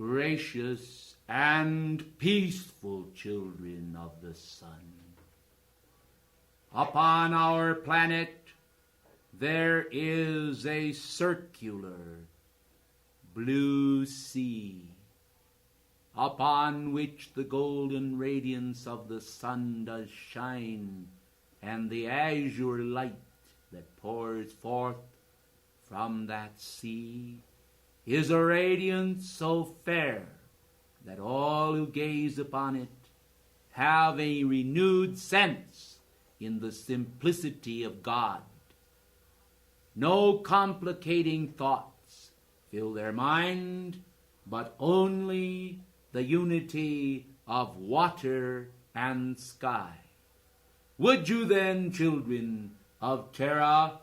gracious and peaceful children of the sun. Upon our planet there is a circular blue sea, upon which the golden radiance of the sun does shine, and the azure light that pours forth from that sea is a radiance so fair that all who gaze upon it have a renewed sense in the simplicity of God. No complicating thoughts fill their mind, but only the unity of water and sky. Would you then, children of Terra,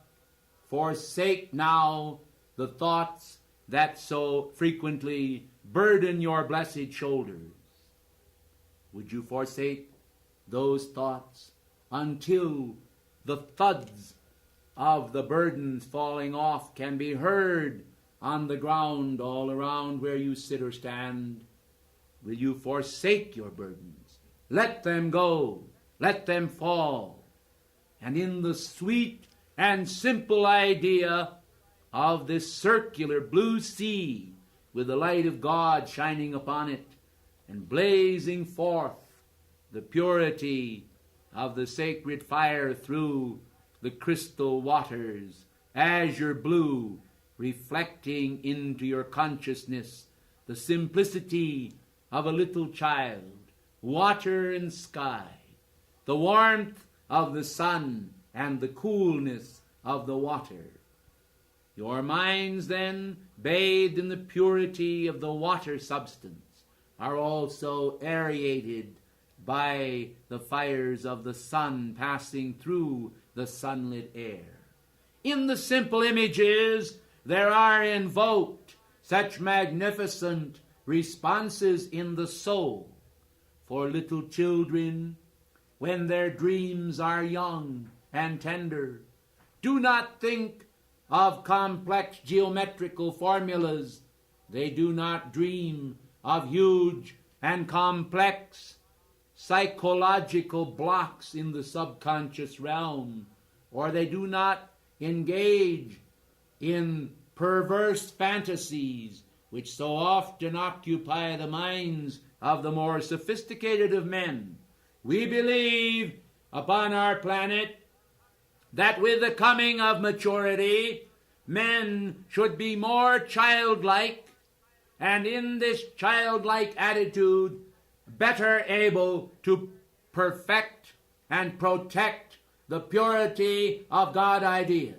forsake now the thoughts that so frequently burden your blessed shoulders? Would you forsake those thoughts until the thuds of the burdens falling off can be heard on the ground all around where you sit or stand? Will you forsake your burdens? Let them go. Let them fall. And in the sweet and simple idea of this circular blue sea, with the light of God shining upon it and blazing forth the purity of the sacred fire through the crystal waters, azure blue, reflecting into your consciousness the simplicity of a little child, water and sky, the warmth of the sun and the coolness of the water. Your minds then, bathed in the purity of the water substance, are also aerated by the fires of the sun passing through the sunlit air. In the simple images there are invoked such magnificent responses in the soul. For little children, when their dreams are young and tender, do not think of complex geometrical formulas. They do not dream of huge and complex psychological blocks in the subconscious realm, or they do not engage in perverse fantasies which so often occupy the minds of the more sophisticated of men. We believe upon our planet that with the coming of maturity, men should be more childlike, and in this childlike attitude, better able to perfect and protect the purity of God ideas.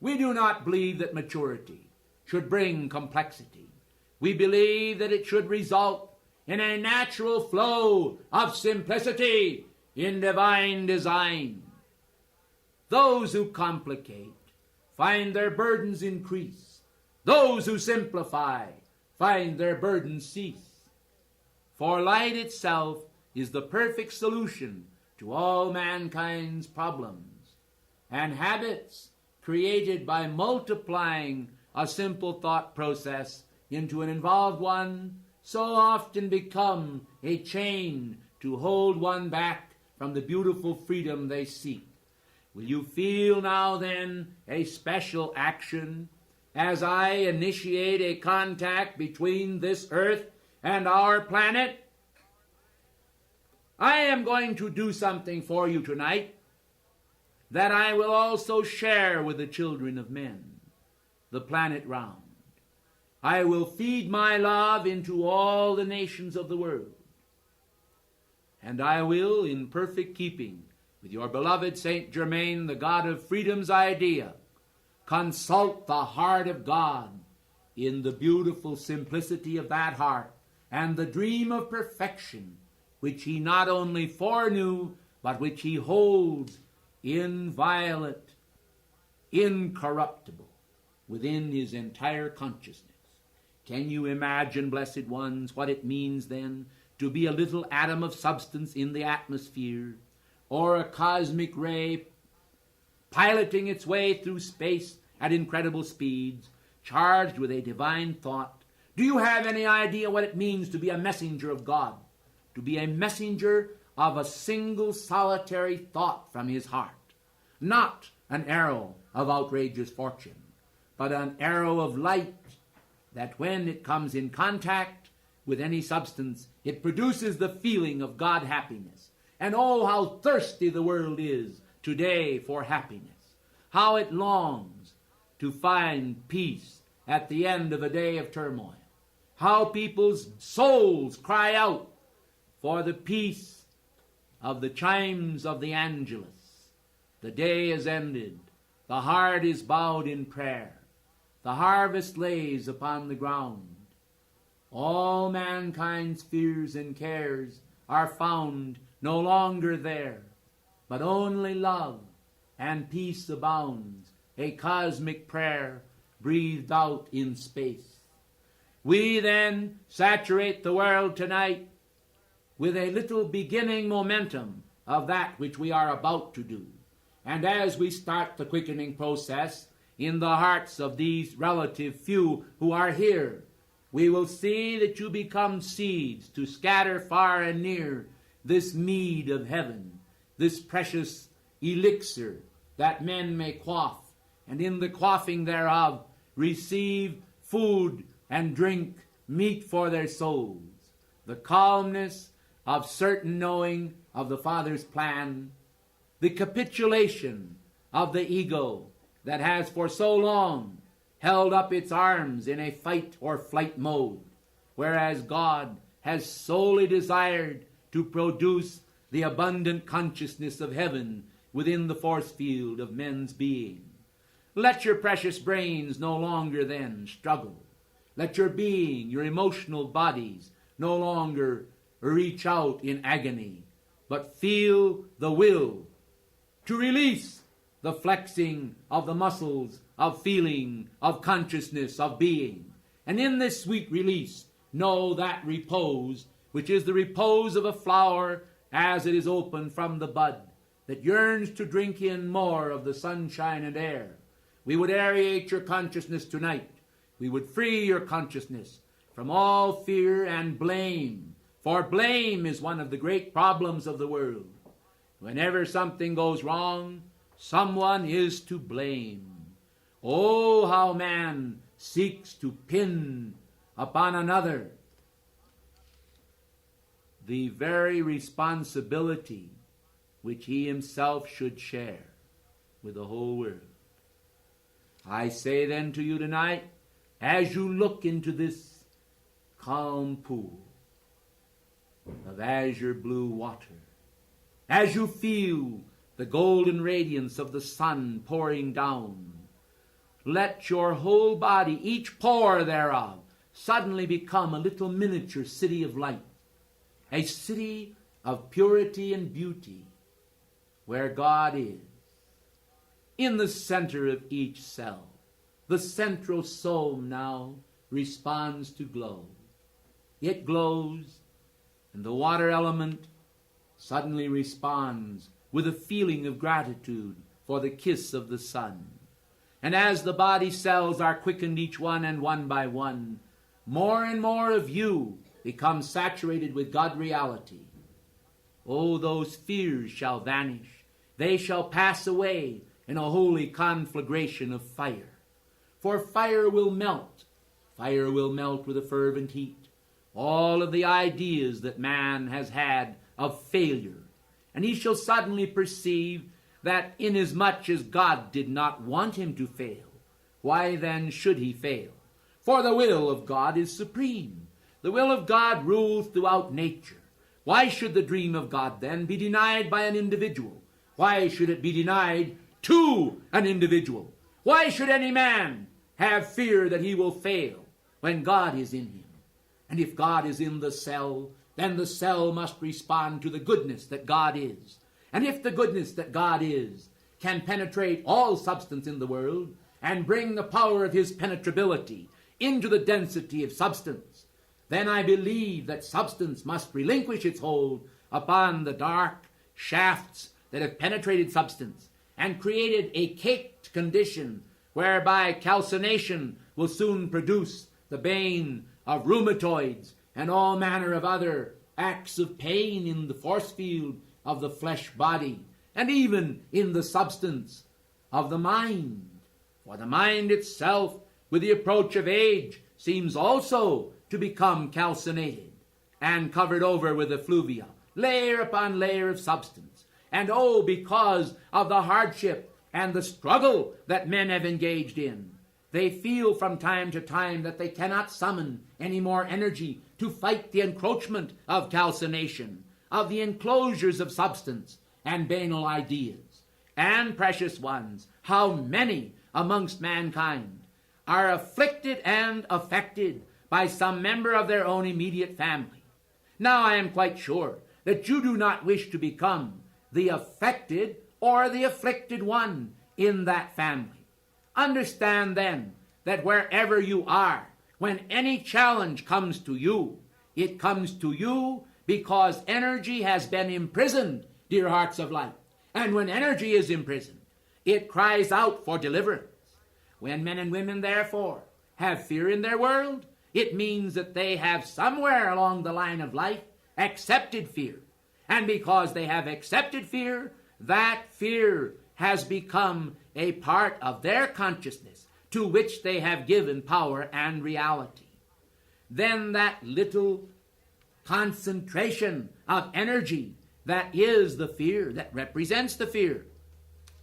We do not believe that maturity should bring complexity. We believe that it should result in a natural flow of simplicity in divine design. Those who complicate find their burdens increase. Those who simplify find their burdens cease. For light itself is the perfect solution to all mankind's problems, and habits created by multiplying a simple thought process into an involved one so often become a chain to hold one back from the beautiful freedom they seek. Will you feel now then a special action as I initiate a contact between this earth and our planet? I am going to do something for you tonight that I will also share with the children of men, the planet round. I will feed my love into all the nations of the world. And I will, in perfect keeping with your beloved Saint Germain, the God of freedom's idea, consult the heart of God in the beautiful simplicity of that heart and the dream of perfection which he not only foreknew, but which he holds inviolate, incorruptible within his entire consciousness. Can you imagine, blessed ones, what it means then to be a little atom of substance in the atmosphere, or a cosmic ray piloting its way through space at incredible speeds, charged with a divine thought? Do you have any idea what it means to be a messenger of God? To be a messenger of a single solitary thought from his heart. Not an arrow of outrageous fortune, but an arrow of light that when it comes in contact with any substance, it produces the feeling of God happiness. And oh, how thirsty the world is today for happiness. How it longs to find peace at the end of a day of turmoil. How people's souls cry out for the peace of the chimes of the Angelus. The day is ended. The heart is bowed in prayer. The harvest lays upon the ground. All mankind's fears and cares are found no longer there, but only love and peace abounds, a cosmic prayer breathed out in space. We then saturate the world tonight with a little beginning momentum of that which we are about to do. And as we start the quickening process in the hearts of these relative few who are here, we will see that you become seeds to scatter far and near this mead of heaven, this precious elixir that men may quaff, and in the quaffing thereof receive food and drink, meat for their souls, the calmness of certain knowing of the Father's plan, the capitulation of the ego that has for so long held up its arms in a fight or flight mode, whereas God has solely desired to produce the abundant consciousness of heaven within the force field of men's being. Let your precious brains no longer then struggle. Let your being, your emotional bodies, no longer reach out in agony, but feel the will to release the flexing of the muscles of feeling, of consciousness, of being. And in this sweet release, know that repose, which is the repose of a flower as it is opened from the bud, that yearns to drink in more of the sunshine and air. We would aerate your consciousness tonight. We would free your consciousness from all fear and blame, for blame is one of the great problems of the world. Whenever something goes wrong, someone is to blame. Oh, how man seeks to pin upon another the very responsibility which he himself should share with the whole world. I say then to you tonight, as you look into this calm pool of azure blue water, as you feel the golden radiance of the sun pouring down, let your whole body, each pore thereof, suddenly become a little miniature city of light, a city of purity and beauty, where God is. In the center of each cell, the centrosome now responds to glow. It glows, and the water element suddenly responds with a feeling of gratitude for the kiss of the sun. And as the body cells are quickened each one and one by one, more and more of you become saturated with God reality. Oh, those fears shall vanish. They shall pass away in a holy conflagration of fire. For fire will melt. Fire will melt with a fervent heat all of the ideas that man has had of failure. And he shall suddenly perceive that inasmuch as God did not want him to fail, why then should he fail? For the will of God is supreme. The will of God rules throughout nature. Why should the dream of God then be denied by an individual? Why should it be denied to an individual? Why should any man have fear that he will fail when God is in him? And if God is in the cell, then the cell must respond to the goodness that God is. And if the goodness that God is can penetrate all substance in the world and bring the power of his penetrability into the density of substance, then I believe that substance must relinquish its hold upon the dark shafts that have penetrated substance and created a caked condition whereby calcination will soon produce the bane of rheumatoids and all manner of other acts of pain in the force field of the flesh body, and even in the substance of the mind. For the mind itself, with the approach of age, seems also to become calcinated and covered over with effluvia, layer upon layer of substance. And oh, because of the hardship and the struggle that men have engaged in, they feel from time to time that they cannot summon any more energy to fight the encroachment of calcination, of the enclosures of substance and banal ideas. And, precious ones, how many amongst mankind are afflicted and affected by some member of their own immediate family. Now I am quite sure that you do not wish to become the affected or the afflicted one in that family. Understand then that wherever you are, when any challenge comes to you, it comes to you because energy has been imprisoned, dear hearts of light. And when energy is imprisoned, it cries out for deliverance. When men and women, therefore, have fear in their world, it means that they have somewhere along the line of life accepted fear. And because they have accepted fear, that fear has become a part of their consciousness to which they have given power and reality. Then that little concentration of energy that is the fear, that represents the fear,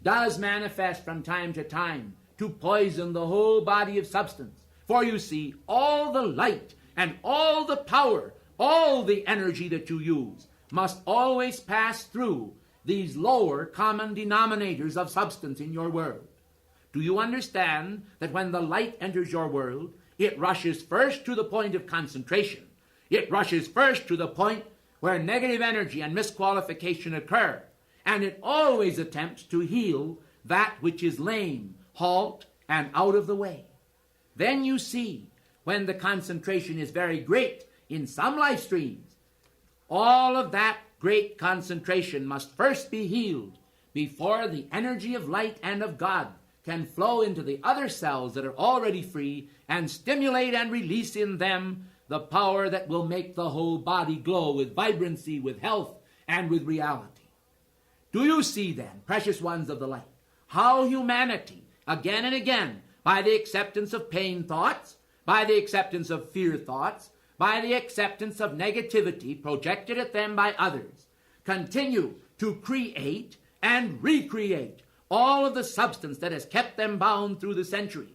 does manifest from time to time to poison the whole body of substance. For you see, all the light and all the power, all the energy that you use must always pass through these lower common denominators of substance in your world. Do you understand that when the light enters your world, it rushes first to the point of concentration? It rushes first to the point where negative energy and misqualification occur, and it always attempts to heal that which is lame, halt, and out of the way. Then you see, when the concentration is very great in some life streams, all of that great concentration must first be healed before the energy of light and of God can flow into the other cells that are already free and stimulate and release in them the power that will make the whole body glow with vibrancy, with health, and with reality. Do you see then, precious ones of the light, how humanity, again and again, by the acceptance of pain thoughts, by the acceptance of fear thoughts, by the acceptance of negativity projected at them by others, continue to create and recreate all of the substance that has kept them bound through the centuries.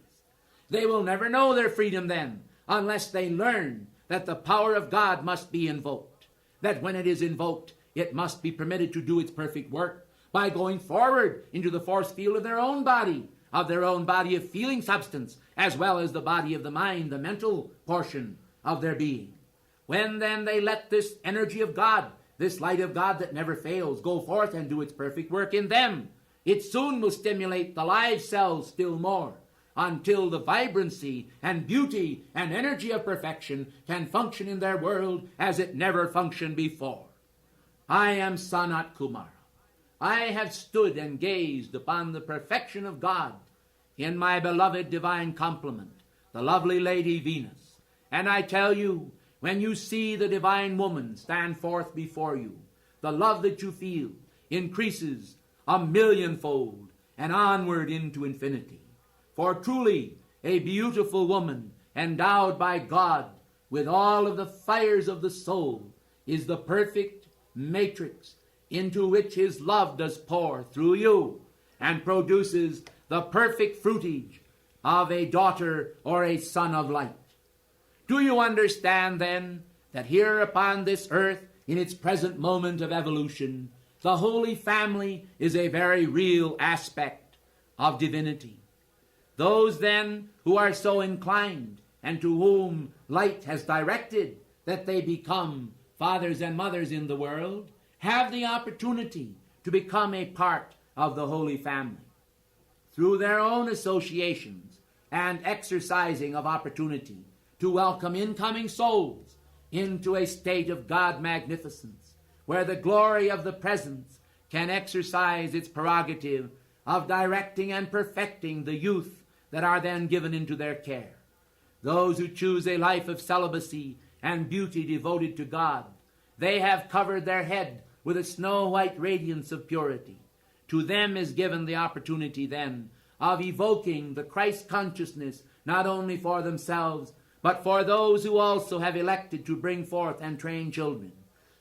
They will never know their freedom then unless they learn that the power of God must be invoked, that when it is invoked, it must be permitted to do its perfect work by going forward into the force field of their own body of feeling substance, as well as the body of the mind, the mental portion of their being. When then they let this energy of God, this light of God that never fails, go forth and do its perfect work in them, it soon will stimulate the live cells still more, until the vibrancy and beauty and energy of perfection can function in their world as it never functioned before. I am Sanat Kumara. I have stood and gazed upon the perfection of God in my beloved divine complement, the lovely Lady Venus. And I tell you, when you see the divine woman stand forth before you, the love that you feel increases a millionfold and onward into infinity. For truly, a beautiful woman endowed by God with all of the fires of the soul is the perfect matrix into which his love does pour through you and produces the perfect fruitage of a daughter or a son of light. Do you understand then that here upon this earth, in its present moment of evolution, the Holy Family is a very real aspect of divinity? Those then who are so inclined and to whom light has directed that they become fathers and mothers in the world have the opportunity to become a part of the Holy Family through their own associations and exercising of opportunity to welcome incoming souls into a state of God magnificence, where the glory of the presence can exercise its prerogative of directing and perfecting the youth that are then given into their care. those who choose a life of celibacy and beauty devoted to God. They have covered their head with a snow-white radiance of purity. To them is given the opportunity then of evoking the Christ consciousness not only for themselves, but for those who also have elected to bring forth and train children.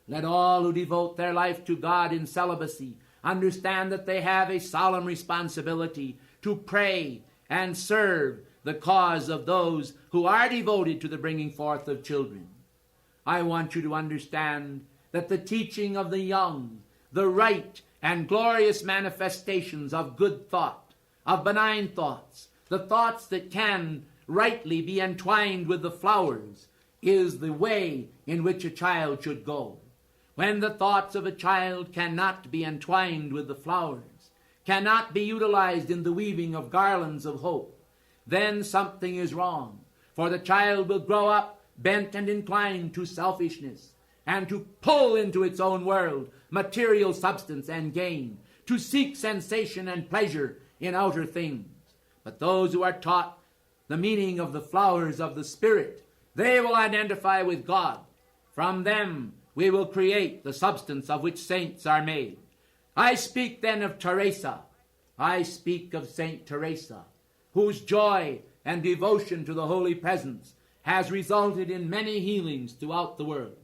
Let all who devote their life to God in celibacy understand that they have a solemn responsibility to pray and serve the cause of those who are devoted to the bringing forth of children. I want you to understand that the teaching of the young, the right and glorious manifestations of good thought, of benign thoughts, the thoughts that can rightly be entwined with the flowers, is the way in which a child should go. When the thoughts of a child cannot be entwined with the flowers, cannot be utilized in the weaving of garlands of hope, then something is wrong. For the child will grow up bent and inclined to selfishness, and to pull into its own world material substance and gain, to seek sensation and pleasure in outer things. But those who are taught the meaning of the flowers of the Spirit, they will identify with God. From them we will create the substance of which saints are made. I speak then of Teresa. I speak of Saint Teresa, whose joy and devotion to the Holy Presence has resulted in many healings throughout the world.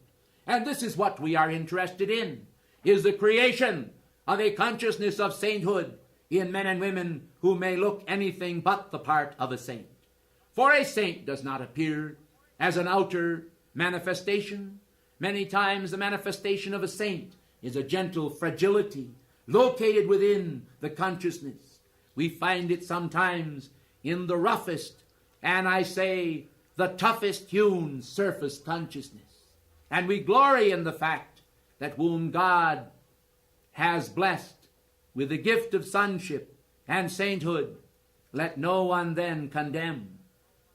And this is what we are interested in, is the creation of a consciousness of sainthood in men and women who may look anything but the part of a saint. For a saint does not appear as an outer manifestation. Many times the manifestation of a saint is a gentle fragility located within the consciousness. We find it sometimes in the roughest, and I say the toughest hewn surface consciousness. And we glory in the fact that whom God has blessed with the gift of sonship and sainthood, let no one then condemn.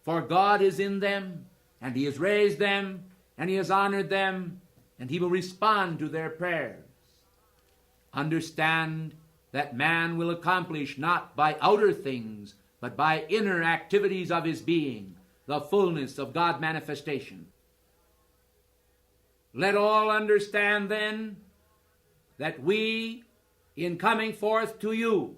For God is in them, and He has raised them, and He has honored them, and He will respond to their prayers. Understand that man will accomplish not by outer things, but by inner activities of his being, the fullness of God manifestation. Let all understand then that we, in coming forth to you,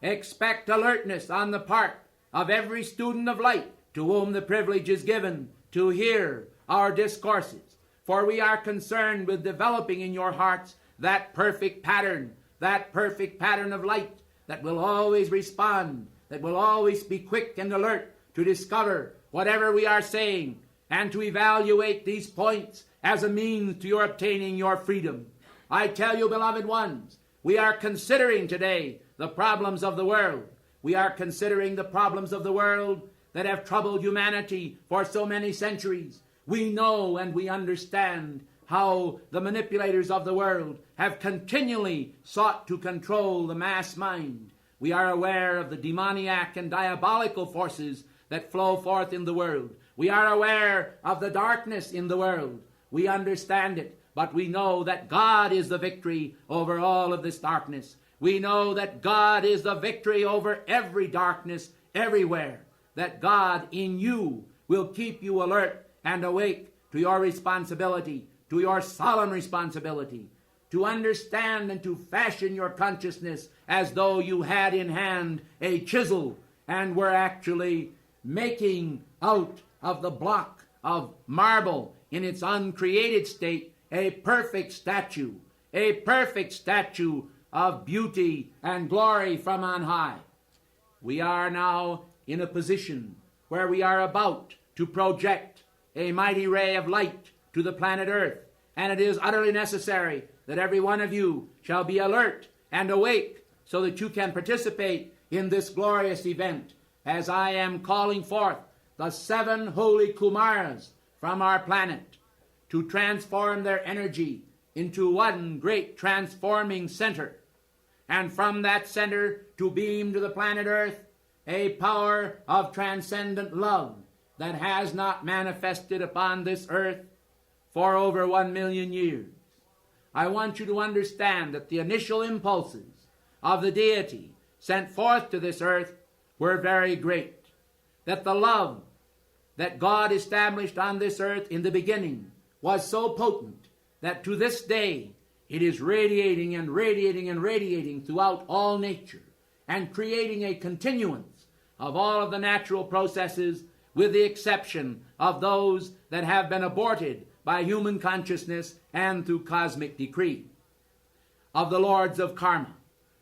expect alertness on the part of every student of light to whom the privilege is given to hear our discourses. For we are concerned with developing in your hearts that perfect pattern of light that will always respond, that will always be quick and alert to discover whatever we are saying and to evaluate these points as a means to your obtaining your freedom. I tell you, beloved ones, we are considering today the problems of the world. We are considering the problems of the world that have troubled humanity for so many centuries. We know and we understand how the manipulators of the world have continually sought to control the mass mind. We are aware of the demoniac and diabolical forces that flow forth in the world. We are aware of the darkness in the world. We understand it, but we know that God is the victory over all of this darkness. We know that God is the victory over every darkness everywhere, that God in you will keep you alert and awake to your responsibility, to your solemn responsibility, to understand and to fashion your consciousness as though you had in hand a chisel and were actually making out of the block of marble in its uncreated state a perfect statue of beauty and glory from on high. We are now in a position where we are about to project a mighty ray of light to the planet Earth, and it is utterly necessary that every one of you shall be alert and awake so that you can participate in this glorious event as I am calling forth the 7 holy Kumaras from our planet to transform their energy into one great transforming center, and from that center to beam to the planet Earth a power of transcendent love that has not manifested upon this earth for over 1 million years. I want you to understand that the initial impulses of the deity sent forth to this earth were very great, that the love that God established on this earth in the beginning was so potent that to this day it is radiating and radiating and radiating throughout all nature and creating a continuance of all of the natural processes, with the exception of those that have been aborted by human consciousness and through cosmic decree. Of the lords of karma,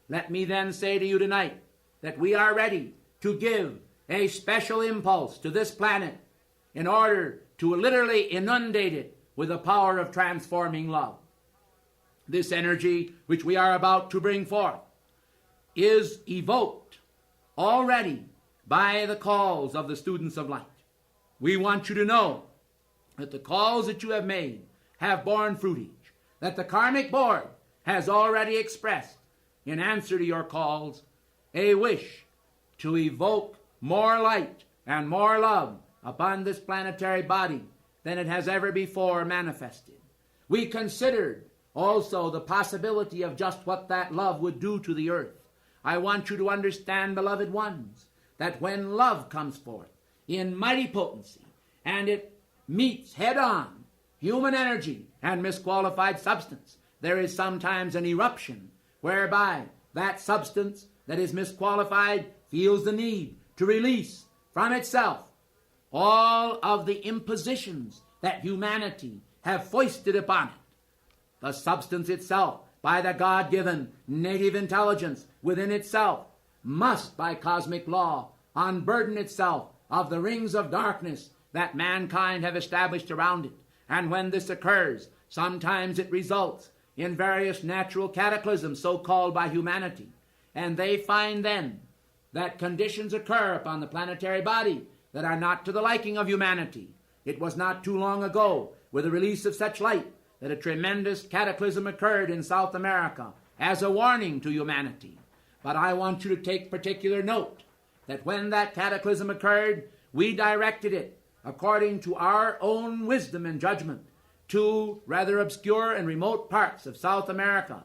let me then say to you tonight that we are ready to give a special impulse to this planet in order to literally inundate it with the power of transforming love. This energy which we are about to bring forth is evoked already by the calls of the students of light. We want you to know that the calls that you have made have borne fruitage, that the karmic board has already expressed, in answer to your calls, a wish to evoke more light and more love upon this planetary body than it has ever before manifested. We considered also the possibility of just what that love would do to the earth. I want you to understand, beloved ones, that when love comes forth in mighty potency and it meets head-on human energy and misqualified substance, there is sometimes an eruption whereby that substance that is misqualified feels the need to release from itself all of the impositions that humanity have foisted upon it. The substance itself, by the God-given native intelligence within itself, must, by cosmic law, unburden itself of the rings of darkness that mankind have established around it. And when this occurs, sometimes it results in various natural cataclysms so called by humanity. And they find then that conditions occur upon the planetary body that are not to the liking of humanity. It was not too long ago, with the release of such light, that a tremendous cataclysm occurred in South America as a warning to humanity. But I want you to take particular note that when that cataclysm occurred, we directed it, according to our own wisdom and judgment, to rather obscure and remote parts of South America,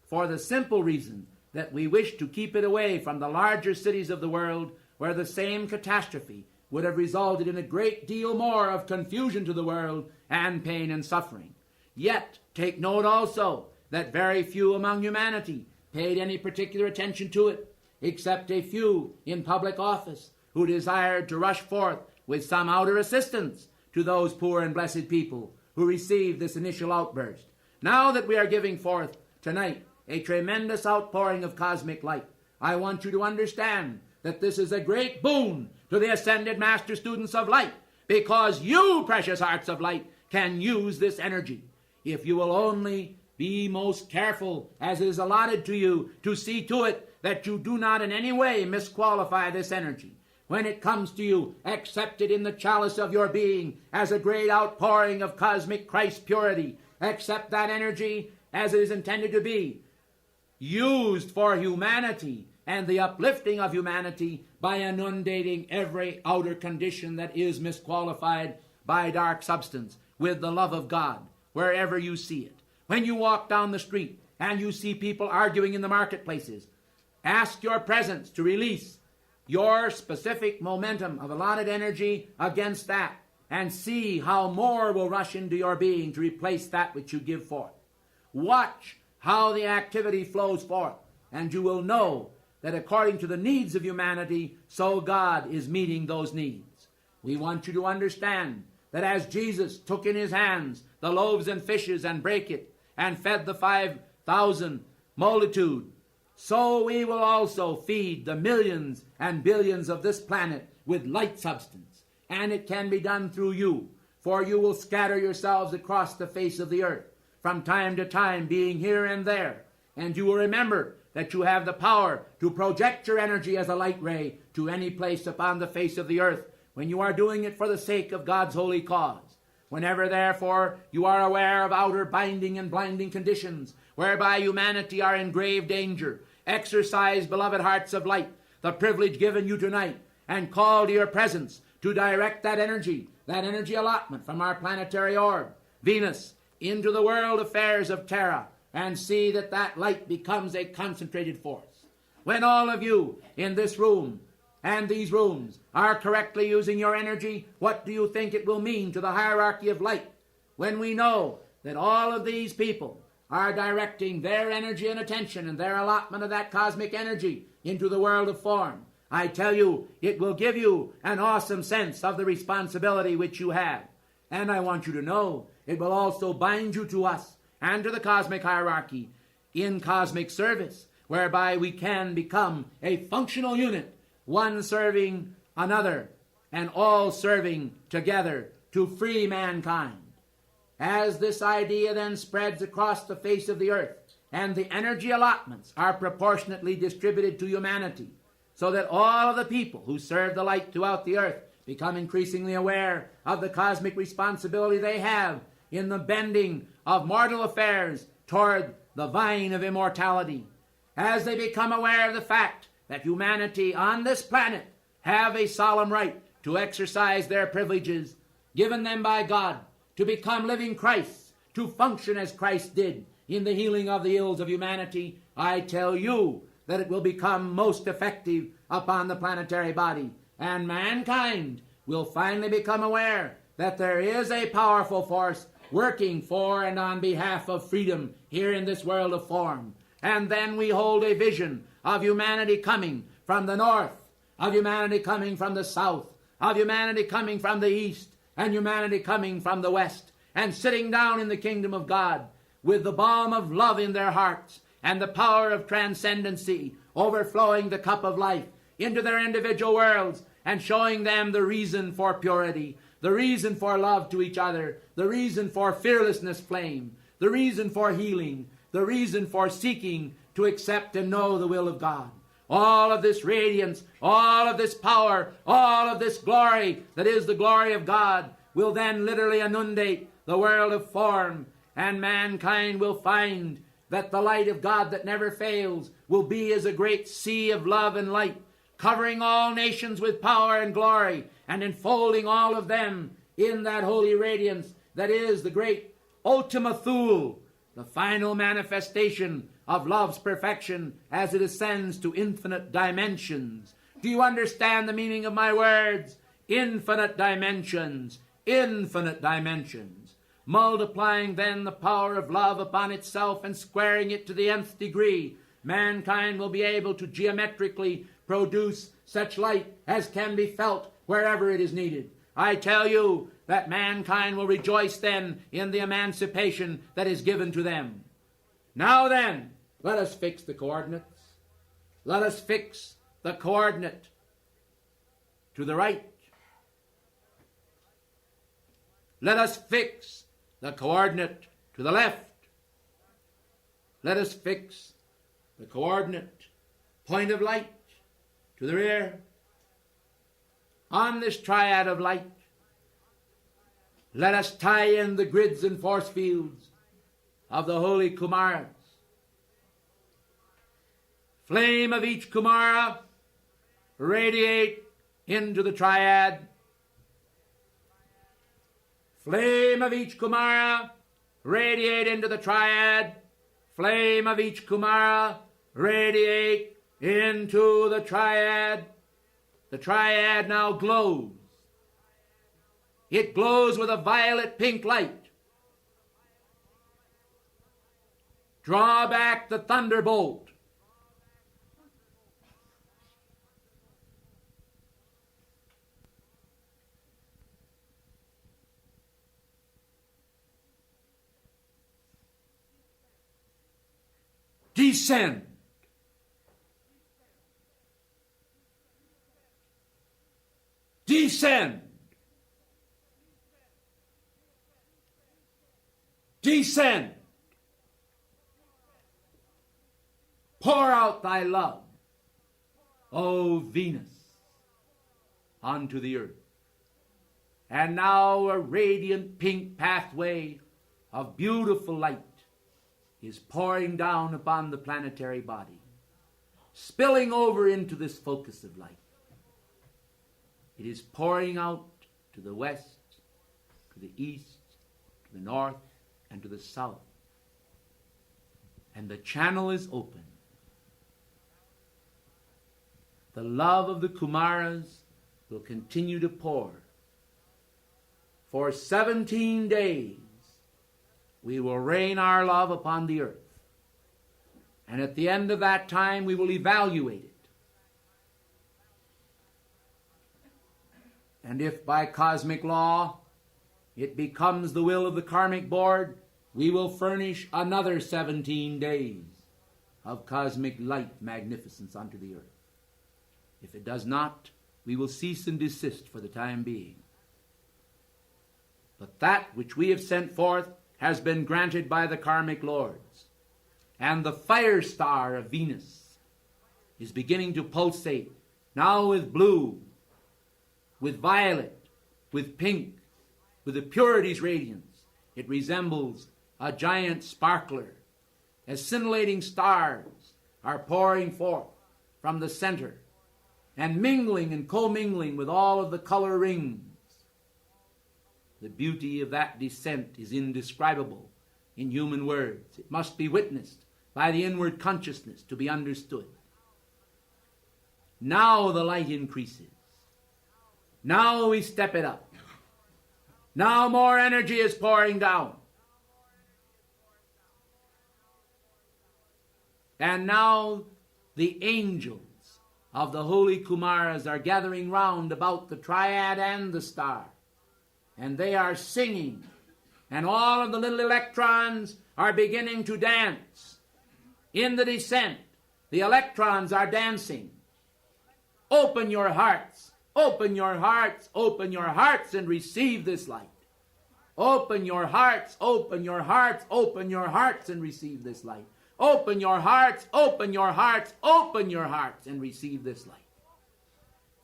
for the simple reason that we wish to keep it away from the larger cities of the world, where the same catastrophe would have resulted in a great deal more of confusion to the world and pain and suffering. Yet, take note also that very few among humanity paid any particular attention to it, except a few in public office who desired to rush forth with some outer assistance to those poor and blessed people who received this initial outburst. Now that we are giving forth tonight a tremendous outpouring of cosmic light, I want you to understand that this is a great boon to the ascended master students of light, because you, precious hearts of light, can use this energy. If you will only be most careful, as is allotted to you, to see to it that you do not in any way misqualify this energy. When it comes to you, accept it in the chalice of your being as a great outpouring of cosmic Christ purity. Accept that energy as it is intended to be, used for humanity and the uplifting of humanity by inundating every outer condition that is misqualified by dark substance with the love of God, wherever you see it. When you walk down the street and you see people arguing in the marketplaces, ask your presence to release your specific momentum of allotted energy against that, and see how more will rush into your being to replace that which you give forth. Watch how the activity flows forth, and you will know that according to the needs of humanity, so God is meeting those needs. We want you to understand that as Jesus took in his hands the loaves and fishes and brake it, and fed the 5,000 multitude, so we will also feed the millions and billions of this planet with light substance. And it can be done through you, for you will scatter yourselves across the face of the earth, from time to time being here and there. And you will remember that you have the power to project your energy as a light ray to any place upon the face of the earth, when you are doing it for the sake of God's holy cause. Whenever, therefore, you are aware of outer binding and blinding conditions, whereby humanity are in grave danger, exercise, beloved hearts of light, the privilege given you tonight, and call to your presence to direct that energy allotment from our planetary orb, Venus, into the world affairs of Terra, and see that that light becomes a concentrated force. When all of you in this room and these rooms are correctly using your energy, what do you think it will mean to the hierarchy of light when we know that all of these people are directing their energy and attention and their allotment of that cosmic energy into the world of form? I tell you, it will give you an awesome sense of the responsibility which you have. And I want you to know, it will also bind you to us and to the cosmic hierarchy in cosmic service, whereby we can become a functional unit, one serving another, and all serving together to free mankind. As this idea then spreads across the face of the earth, and the energy allotments are proportionately distributed to humanity, so that all of the people who serve the light throughout the earth become increasingly aware of the cosmic responsibility they have in the bending of mortal affairs toward the vine of immortality. As they become aware of the fact that humanity on this planet have a solemn right to exercise their privileges given them by God, to become living Christs, to function as Christ did in the healing of the ills of humanity, I tell you that it will become most effective upon the planetary body, and mankind will finally become aware that there is a powerful force working for and on behalf of freedom here in this world of form. And then we hold a vision of humanity coming from the north, of humanity coming from the south, of humanity coming from the east, and humanity coming from the west, and sitting down in the kingdom of God with the balm of love in their hearts and the power of transcendency overflowing the cup of life into their individual worlds and showing them the reason for purity, the reason for love to each other, the reason for fearlessness flame, the reason for healing, the reason for seeking to accept and know the will of God. All of this radiance, all of this power, all of this glory that is the glory of God will then literally inundate the world of form, and mankind will find that the light of God that never fails will be as a great sea of love and light, covering all nations with power and glory, and enfolding all of them in that holy radiance that is the great Ultima Thule, the final manifestation of love's perfection as it ascends to infinite dimensions. Do you understand the meaning of my words? Infinite dimensions, infinite dimensions. Multiplying then the power of love upon itself and squaring it to the nth degree, mankind will be able to geometrically produce such light as can be felt wherever it is needed. I tell you that mankind will rejoice then in the emancipation that is given to them. Now then, let us fix the coordinates. Let us fix the coordinate to the right. Let us fix the coordinate to the left. Let us fix the coordinate point of light to the rear. On this triad of light, let us tie in the grids and force fields of the holy Kumaras. Flame of each Kumara radiate into the triad. Flame of each Kumara radiate into the triad. Flame of each Kumara radiate into the triad. The triad now glows. It glows with a violet pink light. Draw back the thunderbolt. Descend. Descend. Descend. Pour out thy love, O Venus, onto the earth. And now a radiant pink pathway of beautiful light is pouring down upon the planetary body, spilling over into this focus of light. It is pouring out to the west, to the east, to the north, and to the south. And the channel is open. the love of the Kumaras will continue to pour. For 17 days we will rain our love upon the earth. And at the end of that time we will evaluate it. And if by cosmic law it becomes the will of the karmic board, we will furnish another 17 days of cosmic light magnificence unto the earth. If it does not, we will cease and desist for the time being. But that which we have sent forth has been granted by the karmic lords. And the fire star of Venus is beginning to pulsate, now with blue, with violet, with pink, with the purity's radiance. It resembles a giant sparkler, as scintillating stars are pouring forth from the center and mingling and commingling with all of the color rings. The beauty of that descent is indescribable in human words. It must be witnessed by the inward consciousness to be understood. Now the light increases. Now we step it up. Now more energy is pouring down. And now the angels of the holy Kumaras are gathering round about the triad and the star. And they are singing. And all of the little electrons are beginning to dance. In the descent, the electrons are dancing. Open your hearts. Open your hearts. Open your hearts and receive this light. Open your hearts. Open your hearts. Open your hearts and receive this light. Open your hearts, open your hearts, open your hearts, and receive this light.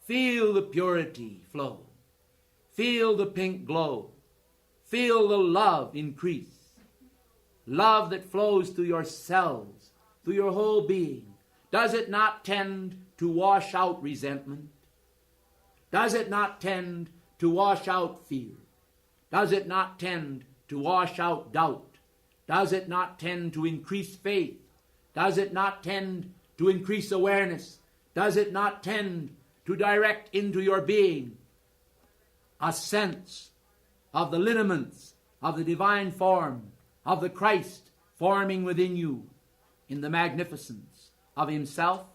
Feel the purity flow. Feel the pink glow. Feel the love increase. Love that flows through your cells, through your whole being. Does it not tend to wash out resentment? Does it not tend to wash out fear? Does it not tend to wash out doubt? Does it not tend to increase faith? Does it not tend to increase awareness? Does it not tend to direct into your being a sense of the lineaments of the divine form of the Christ forming within you in the magnificence of himself?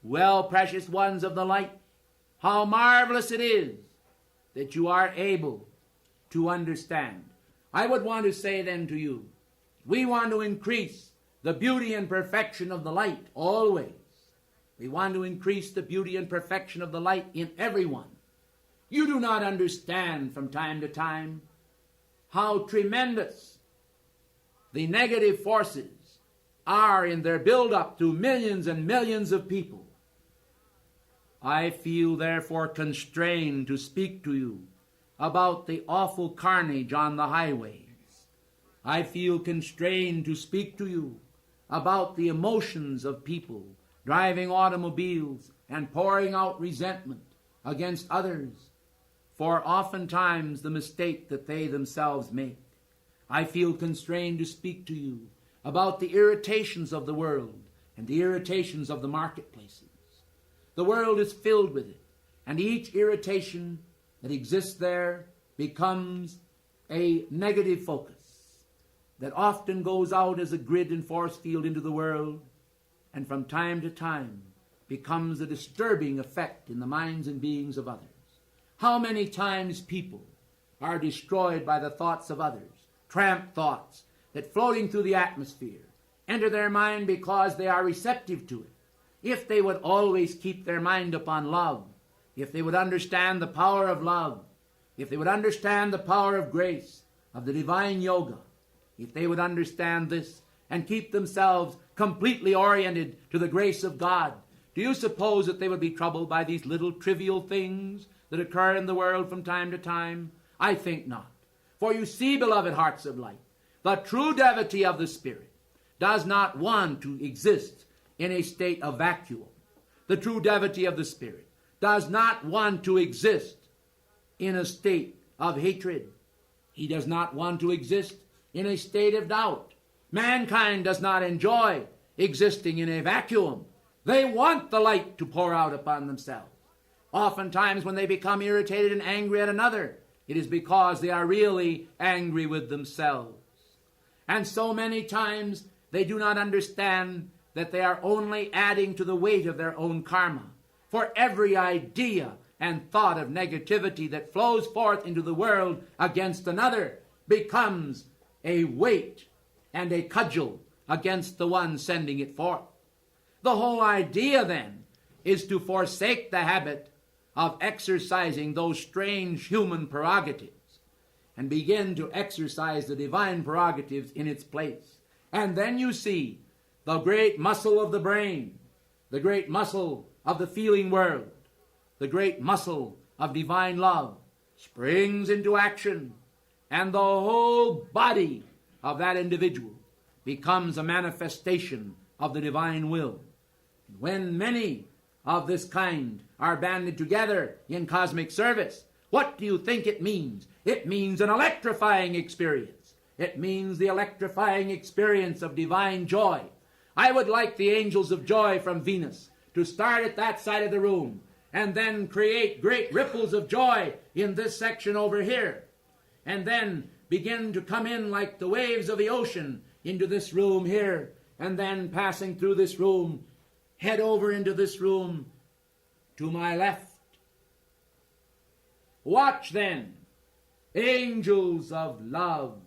Well, precious ones of the light, how marvelous it is that you are able to understand. I would want to say then to you, we want to increase the beauty and perfection of the light always. We want to increase the beauty and perfection of the light in everyone. You do not understand from time to time how tremendous the negative forces are in their build-up to millions and millions of people. I feel therefore constrained to speak to you about the awful carnage on the highways. I feel constrained to speak to you about the emotions of people driving automobiles and pouring out resentment against others for oftentimes the mistake that they themselves make. I feel constrained to speak to you about the irritations of the world and the irritations of the marketplaces. The world is filled with it, and each irritation that exists there becomes a negative focus that often goes out as a grid and force field into the world, and from time to time becomes a disturbing effect in the minds and beings of others. How many times people are destroyed by the thoughts of others, tramp thoughts that floating through the atmosphere enter their mind because they are receptive to it. If they would always keep their mind upon love, if they would understand the power of love, if they would understand the power of grace, of the divine yoga, if they would understand this and keep themselves completely oriented to the grace of God, do you suppose that they would be troubled by these little trivial things that occur in the world from time to time? I think not. For you see, beloved hearts of light, the true devotee of the Spirit does not want to exist in a state of vacuum. The true devotee of the Spirit does not want to exist in a state of hatred. He does not want to exist in a state of doubt. Mankind does not enjoy existing in a vacuum. They want the light to pour out upon themselves. Oftentimes when they become irritated and angry at another, it is because they are really angry with themselves. And so many times they do not understand that they are only adding to the weight of their own karma. For every idea and thought of negativity that flows forth into the world against another becomes a weight and a cudgel against the one sending it forth. The whole idea then is to forsake the habit of exercising those strange human prerogatives and begin to exercise the divine prerogatives in its place. And then you see the great muscle of the brain, the great muscle of the feeling world, the great muscle of divine love springs into action, and the whole body of that individual becomes a manifestation of the divine will. When many of this kind are banded together in cosmic service, what do you think it means? It means an electrifying experience. It means the electrifying experience of divine joy. I would like the angels of joy from Venus to start at that side of the room and then create great ripples of joy in this section over here, and then begin to come in like the waves of the ocean into this room here, and then passing through this room, head over into this room to my left. Watch then, angels of love,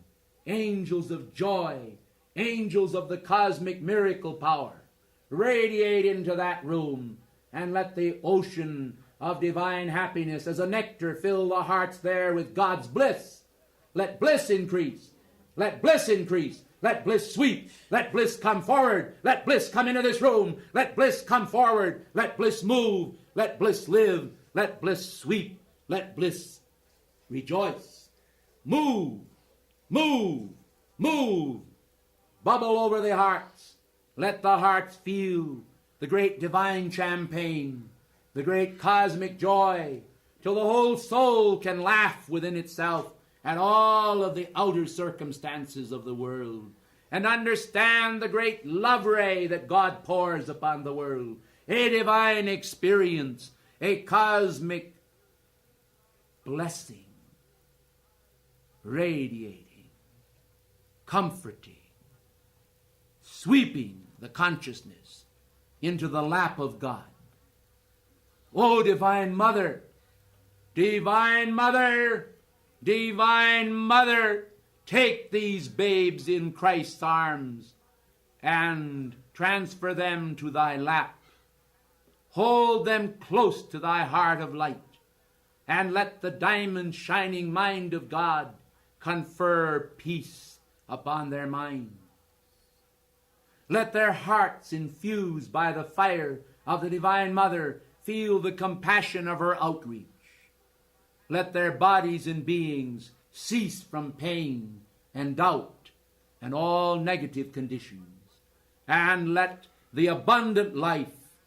angels of joy, angels of the cosmic miracle power, radiate into that room, and let the ocean of divine happiness as a nectar fill the hearts there with God's bliss. Let bliss increase. Let bliss increase. Let bliss sweep. Let bliss come forward. Let bliss come into this room. Let bliss come forward. Let bliss move. Let bliss live. Let bliss sweep. Let bliss rejoice. Move. Move. Move. Bubble over the hearts. Let the hearts feel the great divine champagne, the great cosmic joy, till the whole soul can laugh within itself at all of the outer circumstances of the world, and understand the great love ray that God pours upon the world, a divine experience, a cosmic blessing, radiating, comforting, sweeping the consciousness into the lap of God. Oh, Divine Mother, Divine Mother, Divine Mother, take these babes in Christ's arms and transfer them to thy lap. Hold them close to thy heart of light, and let the diamond shining mind of God confer peace upon their minds. Let their hearts, infused by the fire of the Divine Mother, feel the compassion of her outreach. Let their bodies and beings cease from pain and doubt and all negative conditions, and let the abundant life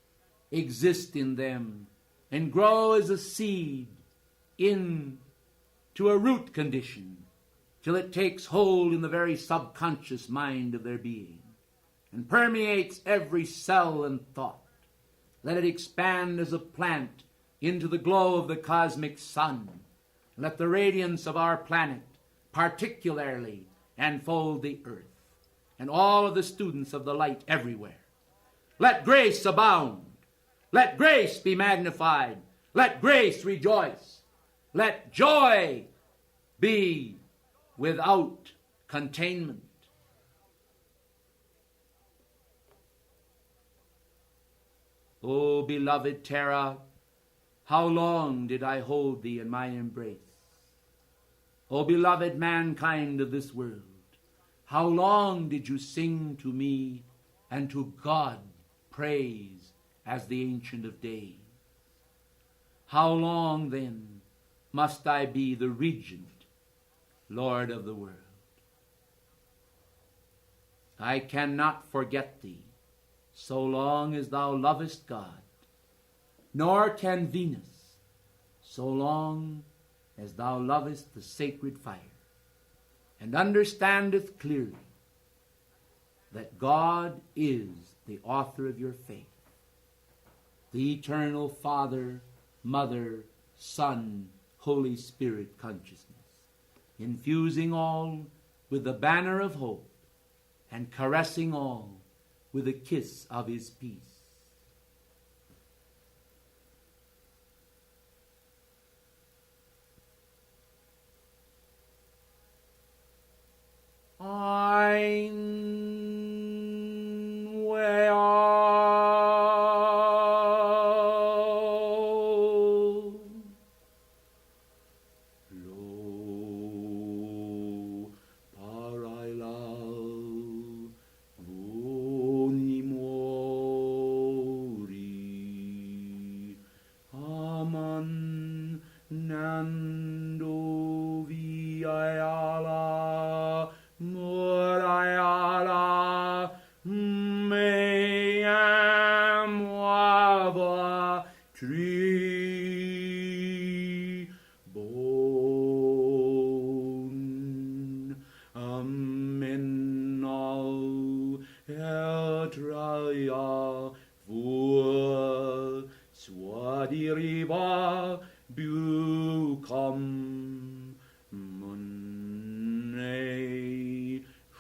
exist in them and grow as a seed into a root condition till it takes hold in the very subconscious mind of their being and permeates every cell and thought. Let it expand as a plant into the glow of the cosmic sun. Let the radiance of our planet particularly enfold the earth and all of the students of the light everywhere. Let grace abound. Let grace be magnified. Let grace rejoice. Let joy be without containment. O beloved Terra, how long did I hold thee in my embrace? O beloved mankind of this world, how long did you sing to me and to God praise as the Ancient of Days? How long then must I be the regent, Lord of the world? I cannot forget thee so long as thou lovest God, nor can Venus so long as thou lovest the sacred fire, and understandeth clearly that God is the author of your faith, the eternal Father, Mother, Son, Holy Spirit consciousness, infusing all with the banner of hope and caressing all with a kiss of his peace. Ein well. Lo parailal voni mori aman nando viala Morayala meam wava tree bone amenal etraya vua swadiriba bucam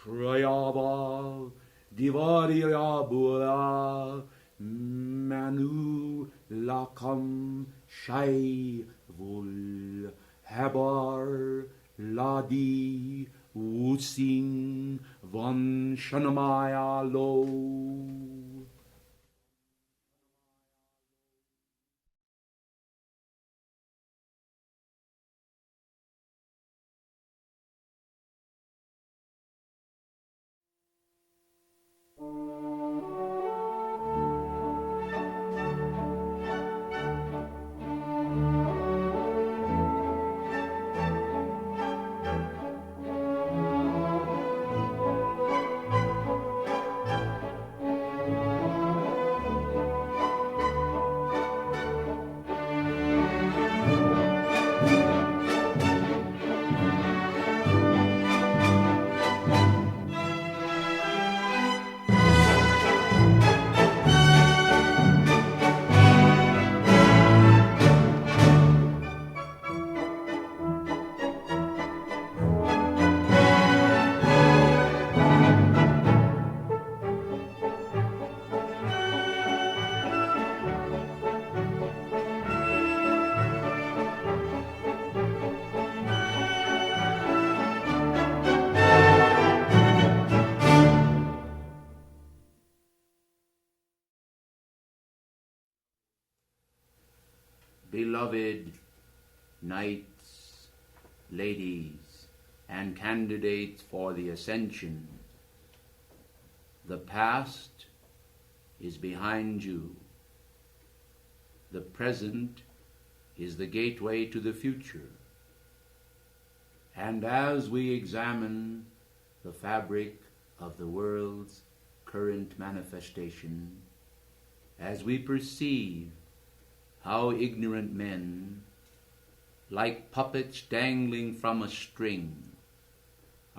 Shrayava Divariyabura Manu Lakam Shai Vul Habar Ladi Using Von Shanamaya Lo. Beloved knights, ladies, and candidates for the ascension, the past is behind you. The present is the gateway to the future. And as we examine the fabric of the world's current manifestation, as we perceive how ignorant men, like puppets dangling from a string,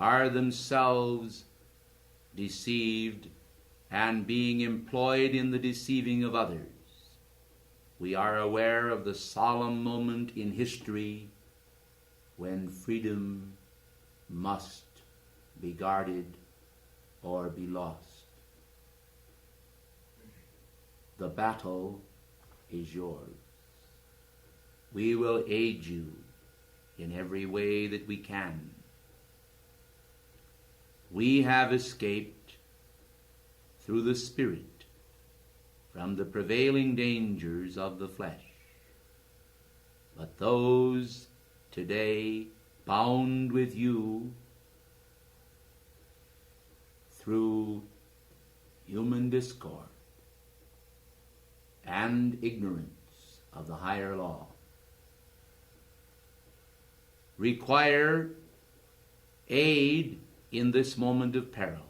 are themselves deceived and being employed in the deceiving of others, we are aware of the solemn moment in history when freedom must be guarded or be lost. The battle is yours. We will aid you in every way that we can. We have escaped through the Spirit from the prevailing dangers of the flesh. But those today bound with you through human discord and ignorance of the higher law require aid in this moment of peril,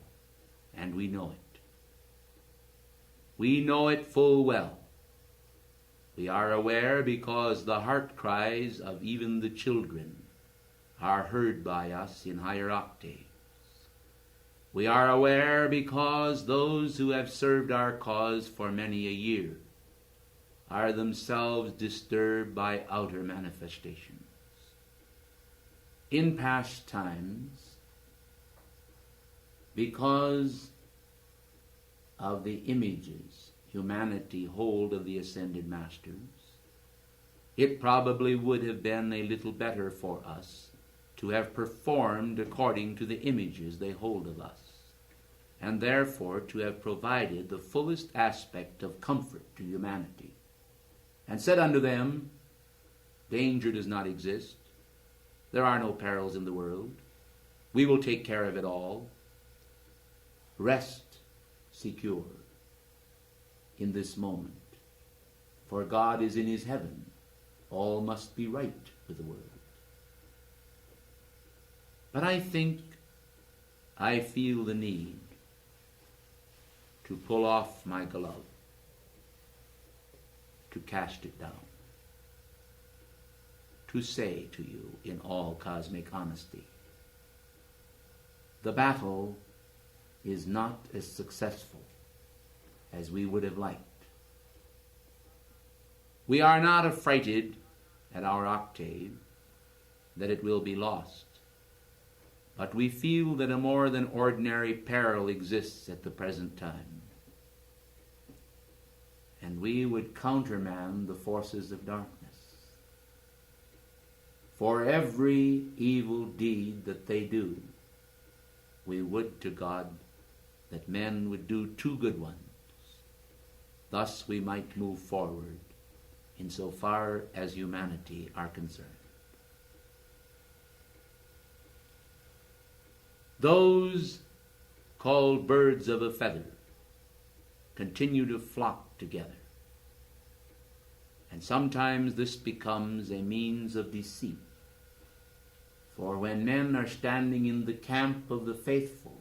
and we know it. We know it full well. We are aware because the heart cries of even the children are heard by us in higher octaves. We are aware because those who have served our cause for many a year are themselves disturbed by outer manifestations. In past times, because of the images humanity hold of the ascended masters, it probably would have been a little better for us to have performed according to the images they hold of us, and therefore to have provided the fullest aspect of comfort to humanity, and said unto them, danger does not exist, there are no perils in the world, we will take care of it all, rest secure in this moment, for God is in his heaven, all must be right with the world. But I think I feel the need to pull off my glove, to cast it down, to say to you in all cosmic honesty, the battle is not as successful as we would have liked. We are not affrighted at our octave that it will be lost, but we feel that a more than ordinary peril exists at the present time, and we would countermand the forces of darkness. For every evil deed that they do, we would to God that men would do 2 good ones. Thus we might move forward insofar as humanity are concerned. Those called birds of a feather continue to flock together, and sometimes this becomes a means of deceit. For when men are standing in the camp of the faithful,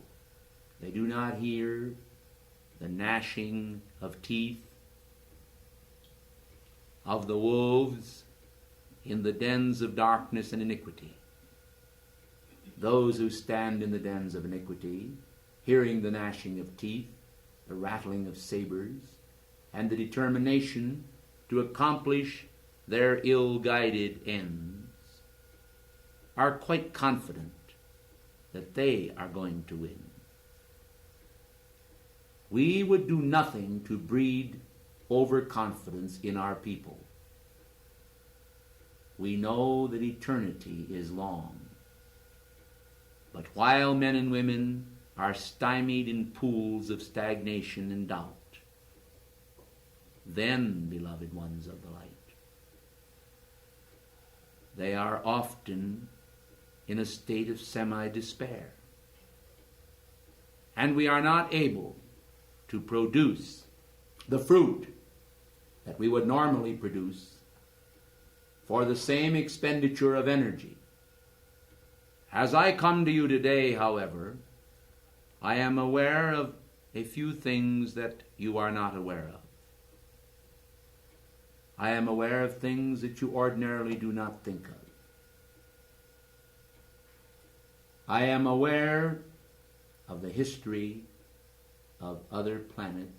they do not hear the gnashing of teeth of the wolves in the dens of darkness and iniquity. Those who stand in the dens of iniquity, hearing the gnashing of teeth, the rattling of sabers, and the determination to accomplish their ill-guided ends, are quite confident that they are going to win. We would do nothing to breed overconfidence in our people. We know that eternity is long. But while men and women are stymied in pools of stagnation and doubt, then, beloved ones of the light, they are often in a state of semi-despair. And we are not able to produce the fruit that we would normally produce for the same expenditure of energy. As I come to you today, however, I am aware of a few things that you are not aware of. I am aware of things that you ordinarily do not think of. I am aware of the history of other planets,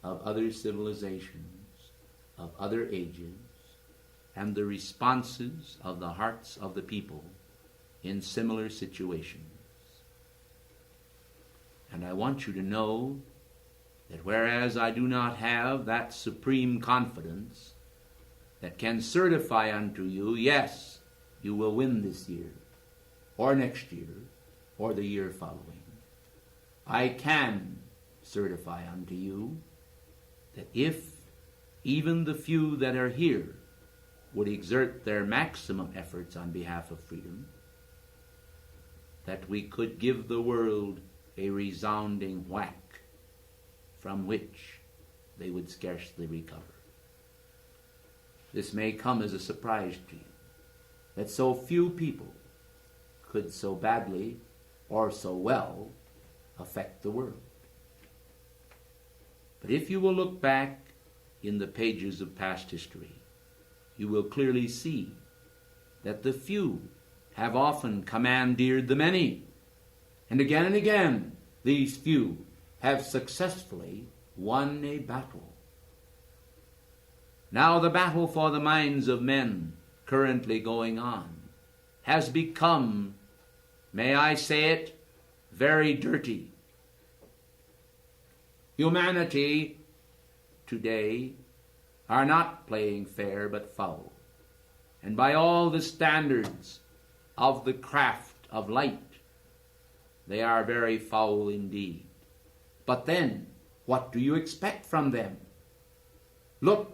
of other civilizations, of other ages, and the responses of the hearts of the people in similar situations. And I want you to know that whereas I do not have that supreme confidence that can certify unto you, yes, you will win this year, or next year, or the year following, I can certify unto you that if even the few that are here would exert their maximum efforts on behalf of freedom, that we could give the world a resounding whack from which they would scarcely recover. This may come as a surprise to you, that so few people could so badly or so well affect the world. But if you will look back in the pages of past history, you will clearly see that the few have often commandeered the many. And again, these few have successfully won a battle. Now the battle for the minds of men currently going on has become, may I say it, very dirty. Humanity today are not playing fair but foul, and by all the standards of the craft of light, they are very foul indeed. But then, what do you expect from them? Look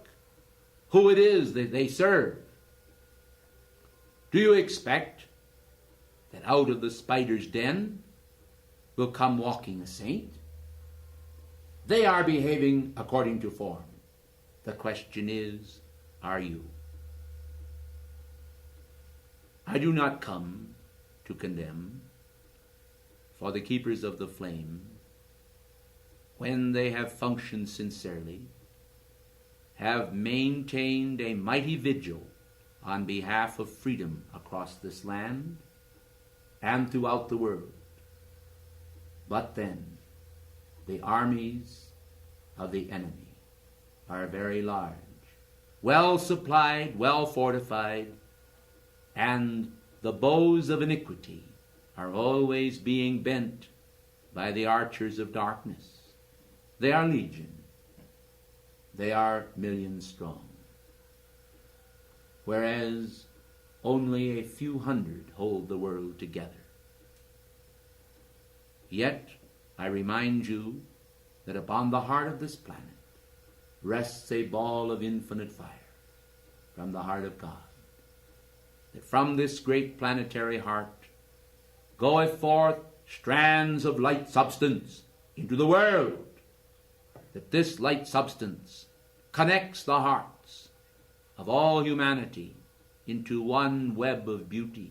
who it is that they serve. Do you expect that out of the spider's den will come walking a saint? They are behaving according to form. The question is, are you? I do not come to condemn, for the keepers of the flame, when they have functioned sincerely, have maintained a mighty vigil on behalf of freedom across this land and throughout the world. But then, the armies of the enemy are very large, well supplied, well fortified, and the bows of iniquity are always being bent by the archers of darkness. They are legion. They are millions strong, whereas only a few hundred hold the world together. Yet, I remind you that upon the heart of this planet rests a ball of infinite fire from the heart of God, that from this great planetary heart goeth forth strands of light substance into the world, that this light substance connects the hearts of all humanity into one web of beauty.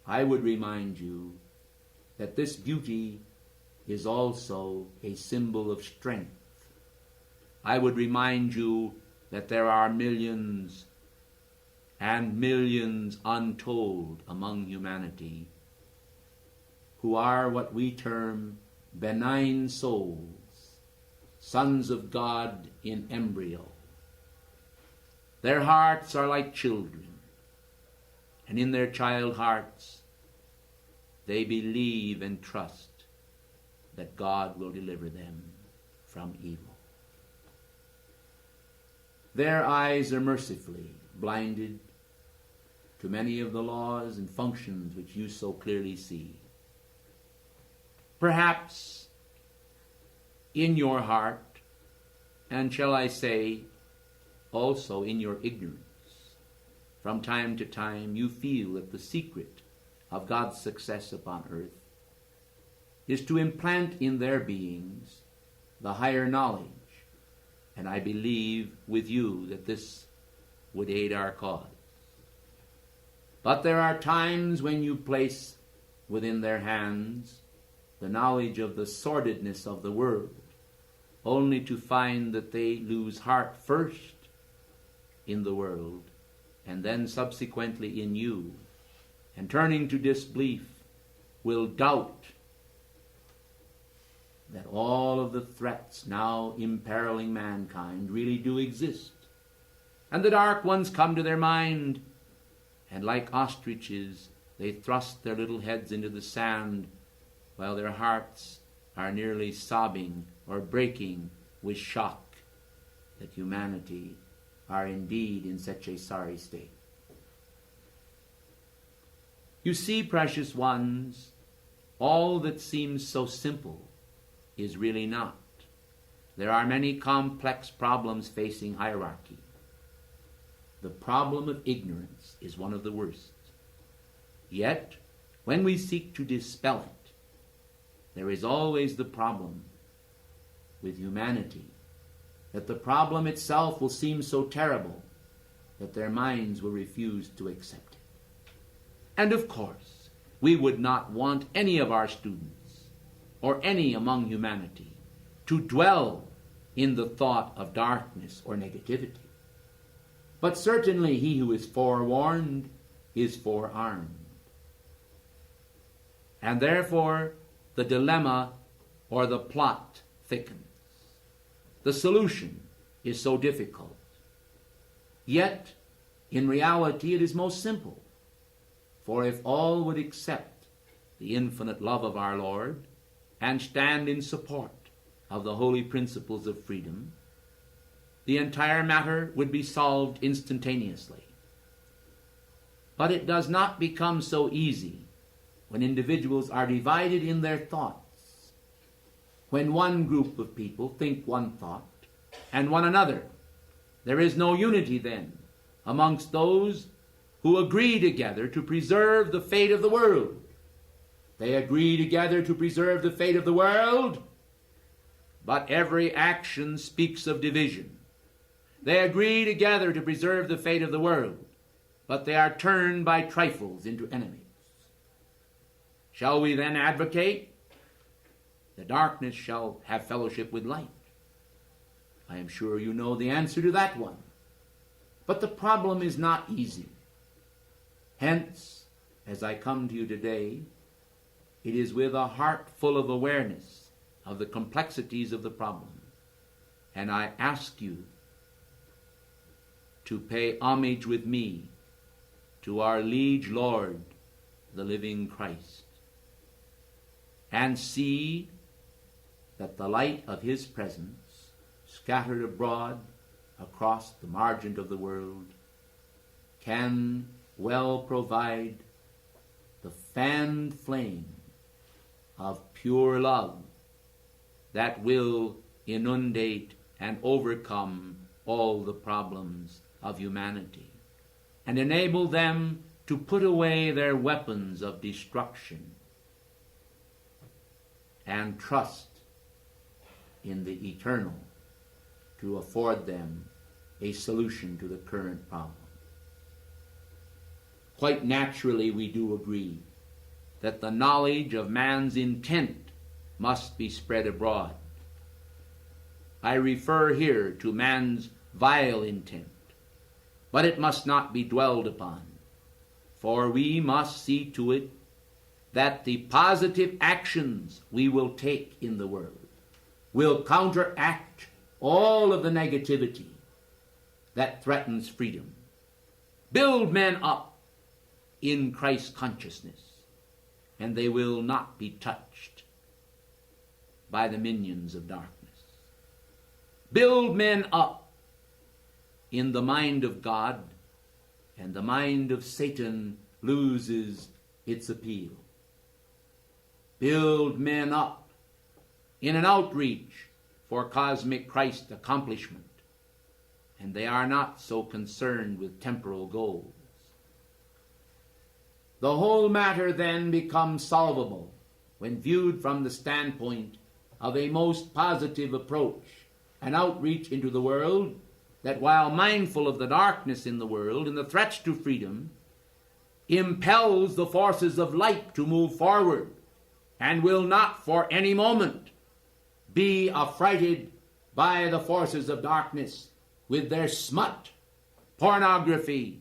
I would remind you that this beauty is also a symbol of strength. I would remind you that there are millions and millions untold among humanity who are what we term benign souls, sons of God in embryo. Their hearts are like children, and in their child hearts they believe and trust that God will deliver them from evil. Their eyes are mercifully blinded to many of the laws and functions which you so clearly see. Perhaps in your heart, and shall I say, also in your ignorance, from time to time you feel that the secret of God's success upon earth is to implant in their beings the higher knowledge, and I believe with you that this would aid our cause. But there are times when you place within their hands the knowledge of the sordidness of the world, only to find that they lose heart first in the world, and then subsequently in you, and turning to disbelief, will doubt that all of the threats now imperiling mankind really do exist. And the dark ones come to their mind, and like ostriches, they thrust their little heads into the sand while their hearts are nearly sobbing or breaking with shock that humanity are indeed in such a sorry state. You see, precious ones, all that seems so simple is really not. There are many complex problems facing hierarchy. The problem of ignorance is one of the worst. Yet, when we seek to dispel it, there is always the problem with humanity, that the problem itself will seem so terrible that their minds will refuse to accept it. And of course, we would not want any of our students, or any among humanity, to dwell in the thought of darkness or negativity. But certainly he who is forewarned is forearmed. And therefore the dilemma or the plot thickens. The solution is so difficult. Yet, in reality, it is most simple. For if all would accept the infinite love of our Lord and stand in support of the holy principles of freedom, the entire matter would be solved instantaneously. But it does not become so easy when individuals are divided in their thoughts, when one group of people think one thought and one another. There is no unity then amongst those who agree together to preserve the fate of the world. They agree together to preserve the fate of the world, but every action speaks of division. They agree together to preserve the fate of the world, but they are turned by trifles into enemies. Shall we then advocate the darkness shall have fellowship with light? I am sure you know the answer to that one. But the problem is not easy. Hence, as I come to you today, it is with a heart full of awareness of the complexities of the problem. And I ask you to pay homage with me to our liege Lord, the living Christ, and see that the light of his presence, scattered abroad across the margin of the world, can well provide the fanned flame of pure love that will inundate and overcome all the problems of humanity and enable them to put away their weapons of destruction and trust in the eternal to afford them a solution to the current problem. Quite naturally, we do agree that the knowledge of man's intent must be spread abroad. I refer here to man's vile intent, but it must not be dwelled upon, for we must see to it that the positive actions we will take in the world will counteract all of the negativity that threatens freedom. Build men up in Christ consciousness, and they will not be touched by the minions of darkness. Build men up in the mind of God, and the mind of Satan loses its appeal. Build men up in an outreach for cosmic Christ accomplishment, and they are not so concerned with temporal goals. The whole matter then becomes solvable when viewed from the standpoint of a most positive approach, an outreach into the world that, while mindful of the darkness in the world and the threats to freedom, impels the forces of light to move forward and will not for any moment be affrighted by the forces of darkness with their smut, pornography,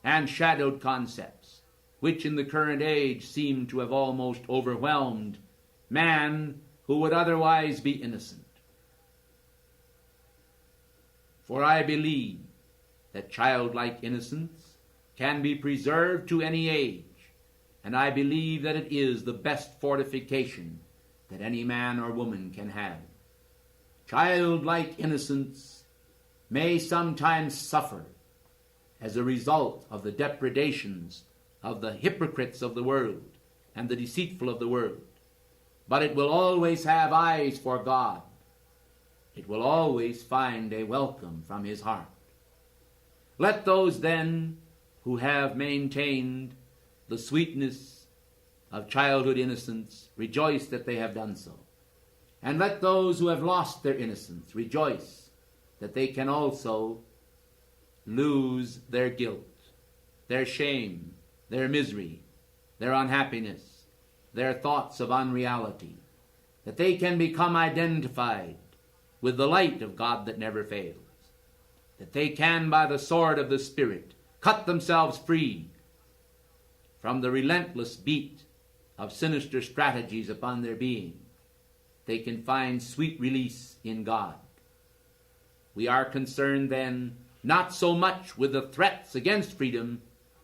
and shadowed concepts, which in the current age seem to have almost overwhelmed man who would otherwise be innocent. For I believe that childlike innocence can be preserved to any age, and I believe that it is the best fortification that any man or woman can have. Childlike innocence may sometimes suffer as a result of the depredations of the hypocrites of the world and the deceitful of the world, but it will always have eyes for God. It will always find a welcome from his heart. Let those then who have maintained the sweetness of childhood innocence rejoice that they have done so. And let those who have lost their innocence rejoice that they can also lose their guilt, their shame, their misery, their unhappiness, their thoughts of unreality, that they can become identified with the light of God that never fails, that they can, by the sword of the Spirit, cut themselves free from the relentless beat of sinister strategies upon their being. They can find sweet release in God. We are concerned then not so much with the threats against freedom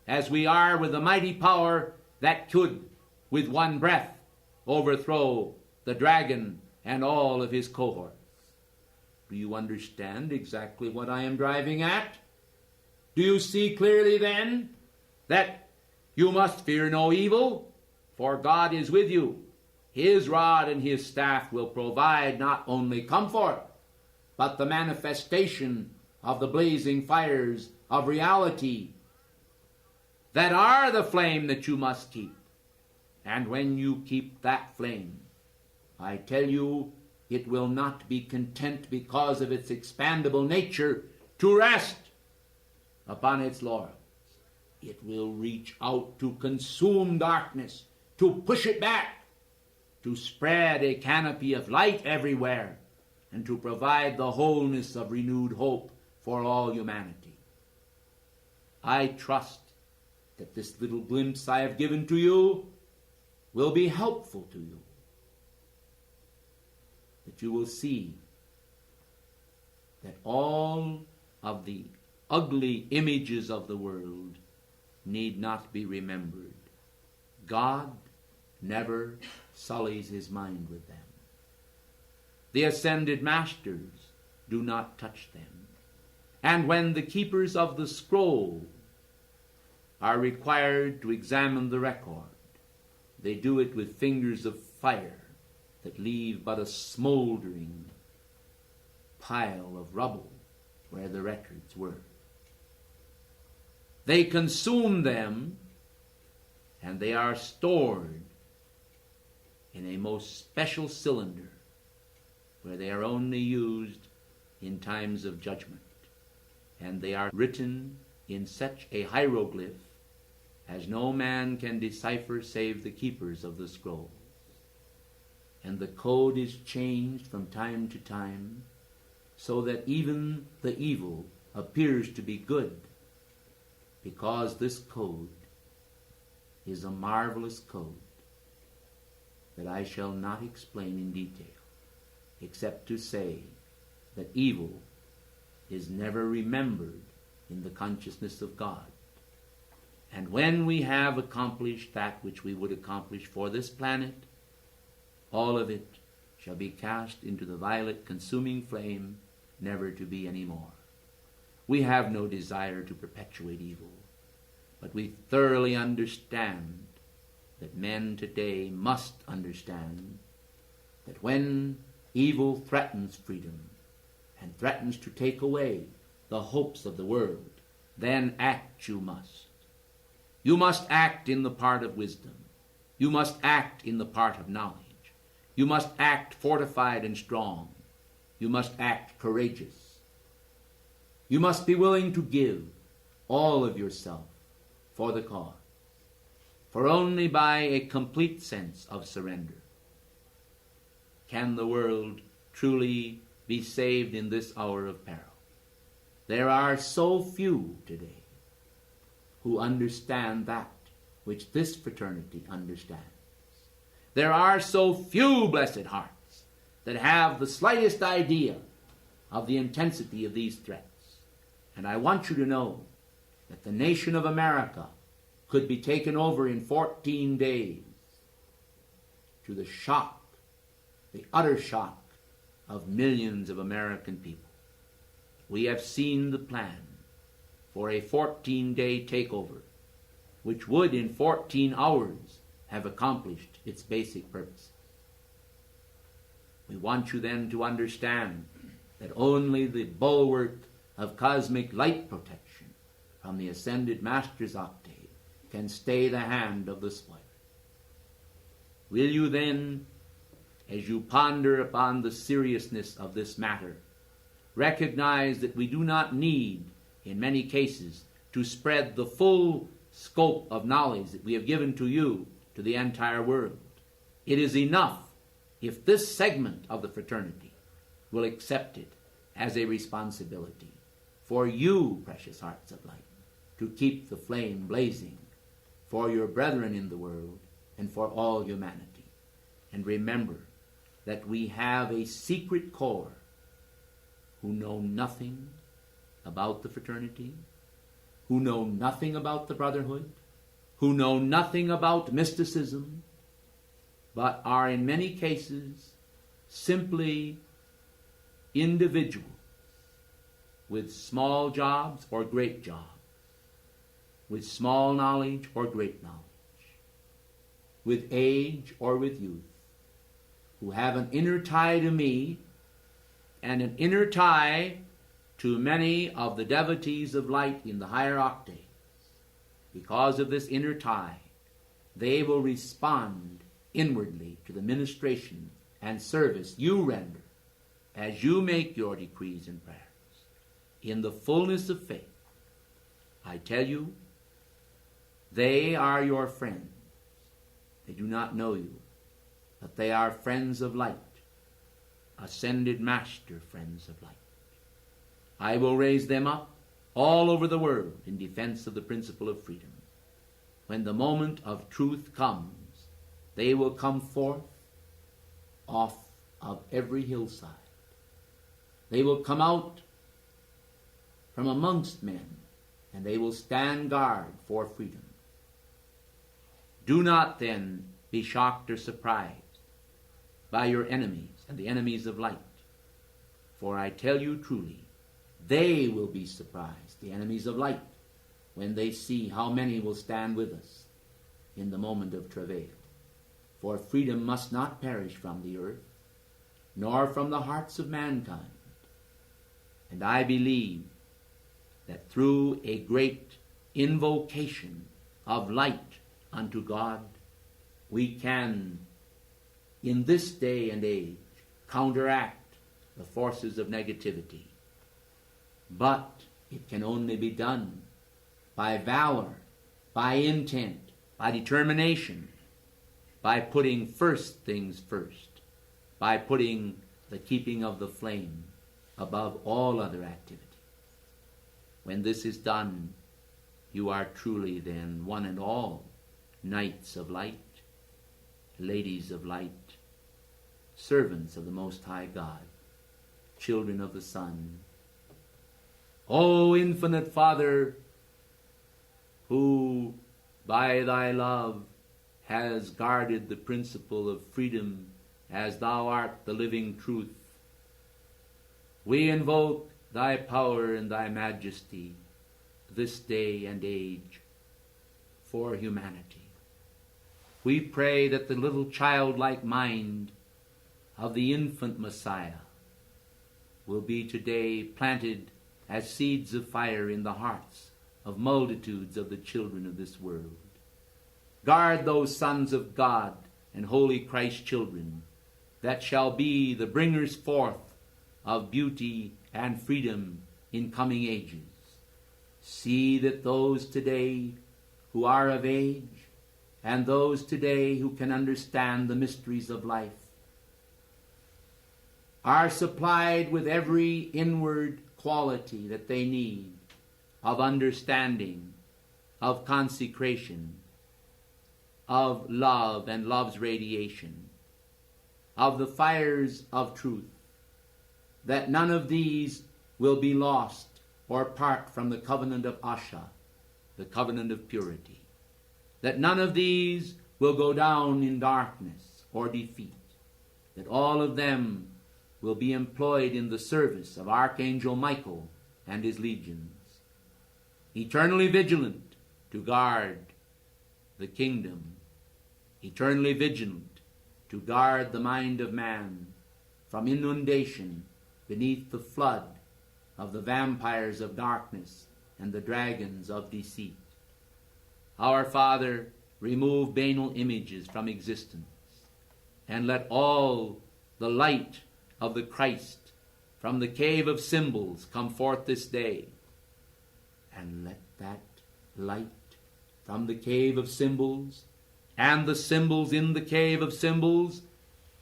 as we are with the mighty power that could, with one breath, overthrow the dragon and all of his cohorts. Do you understand exactly what I am driving at? Do you see clearly then that you must fear no evil, for God is with you. His rod and his staff will provide not only comfort, but the manifestation of the blazing fires of reality that are the flame that you must keep. And when you keep that flame, I tell you, it will not be content because of its expandable nature to rest upon its laurels. It will reach out to consume darkness, to push it back, to spread a canopy of light everywhere, and to provide the wholeness of renewed hope for all humanity. I trust that this little glimpse I have given to you will be helpful to you, that you will see that all of the ugly images of the world need not be remembered. God never sullies his mind with them. The ascended masters do not touch them. And when the keepers of the scroll are required to examine the record, they do it with fingers of fire that leave but a smoldering pile of rubble where the records were. They consume them, and they are stored in a most special cylinder where they are only used in times of judgment. And they are written in such a hieroglyph as no man can decipher save the keepers of the scrolls. And the code is changed from time to time so that even the evil appears to be good, because this code is a marvelous code that I shall not explain in detail, except to say that evil is never remembered in the consciousness of God. And when we have accomplished that which we would accomplish for this planet, all of it shall be cast into the violet consuming flame, never to be any more. We have no desire to perpetuate evil, but we thoroughly understand that men today must understand that when evil threatens freedom and threatens to take away the hopes of the world, then act you must. You must act in the part of wisdom. You must act in the part of knowledge. You must act fortified and strong. You must act courageous. You must be willing to give all of yourself for the cause. For only by a complete sense of surrender can the world truly be saved in this hour of peril. There are so few today who understand that which this fraternity understands. There are so few blessed hearts that have the slightest idea of the intensity of these threats. And I want you to know that the nation of America could be taken over in 14 days, to the shock, the utter shock of millions of American people. We have seen the plan for a 14-day takeover, which would in 14 hours have accomplished its basic purpose. We want you then to understand that only the bulwark of cosmic light protection from the ascended Master's octave can stay the hand of the spoiler. Will you then, as you ponder upon the seriousness of this matter, recognize that we do not need, in many cases, to spread the full scope of knowledge that we have given to you to the entire world? It is enough if this segment of the fraternity will accept it as a responsibility for you, precious hearts of light, to keep the flame blazing for your brethren in the world and for all humanity. And remember that we have a secret core who know nothing about the fraternity, who know nothing about the brotherhood, who know nothing about mysticism, but are in many cases simply individuals with small jobs or great jobs, with small knowledge or great knowledge, with age or with youth, who have an inner tie to me and an inner tie to many of the devotees of light in the higher octaves. Because of this inner tie, they will respond inwardly to the ministration and service you render as you make your decrees and prayers. In the fullness of faith, I tell you, they are your friends. They do not know you, but they are friends of light, ascended master friends of light. I will raise them up all over the world in defense of the principle of freedom. When the moment of truth comes, they will come forth off of every hillside. They will come out from amongst men, and they will stand guard for freedom. Do not then be shocked or surprised by your enemies and the enemies of light. For I tell you truly, they will be surprised, the enemies of light, when they see how many will stand with us in the moment of travail. For freedom must not perish from the earth, nor from the hearts of mankind. And I believe that through a great invocation of light unto God, we can, in this day and age, counteract the forces of negativity. But it can only be done by valor, by intent, by determination, by putting first things first, by putting the keeping of the flame above all other activities. When this is done, you are truly then one and all knights of light, ladies of light, servants of the Most High God, children of the Son. O infinite Father, who by thy love has guarded the principle of freedom as thou art the living truth, we invoke thy power and thy majesty this day and age for humanity. We pray that the little childlike mind of the infant Messiah will be today planted as seeds of fire in the hearts of multitudes of the children of this world. Guard those sons of God and holy Christ children that shall be the bringers forth of beauty and freedom in coming ages. See that those today who are of age and those today who can understand the mysteries of life are supplied with every inward quality that they need of understanding, of consecration, of love and love's radiation, of the fires of truth, that none of these will be lost or part from the covenant of Asha, the covenant of purity, that none of these will go down in darkness or defeat, that all of them will be employed in the service of Archangel Michael and his legions, eternally vigilant to guard the kingdom, eternally vigilant to guard the mind of man from inundation beneath the flood of the vampires of darkness and the dragons of deceit. Our Father, remove banal images from existence, and let all the light of the Christ from the cave of symbols come forth this day. And let that light from the cave of symbols and the symbols in the cave of symbols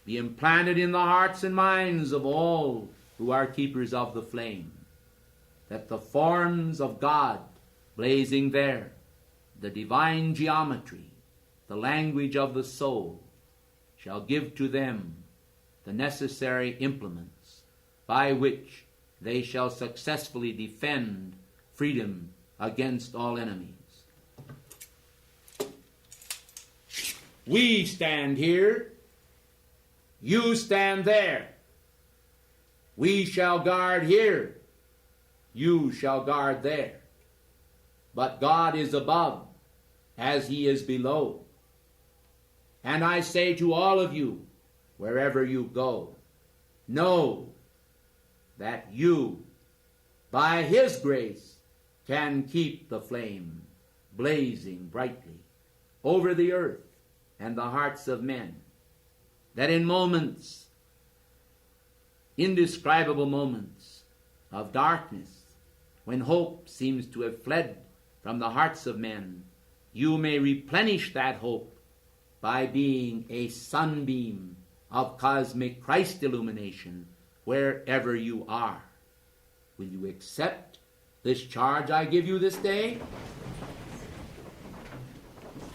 be implanted in the hearts and minds of all who are keepers of the flame, that the forms of God blazing there, the divine geometry, the language of the soul, shall give to them the necessary implements by which they shall successfully defend freedom against all enemies. We stand here, you stand there. We shall guard here, you shall guard there. But God is above, as he is below. And I say to all of you, wherever you go, know that you, by his grace, can keep the flame blazing brightly over the earth and the hearts of men, that in moments, indescribable moments of darkness, when hope seems to have fled from the hearts of men, you may replenish that hope by being a sunbeam of cosmic Christ illumination wherever you are. Will you accept this charge I give you this day?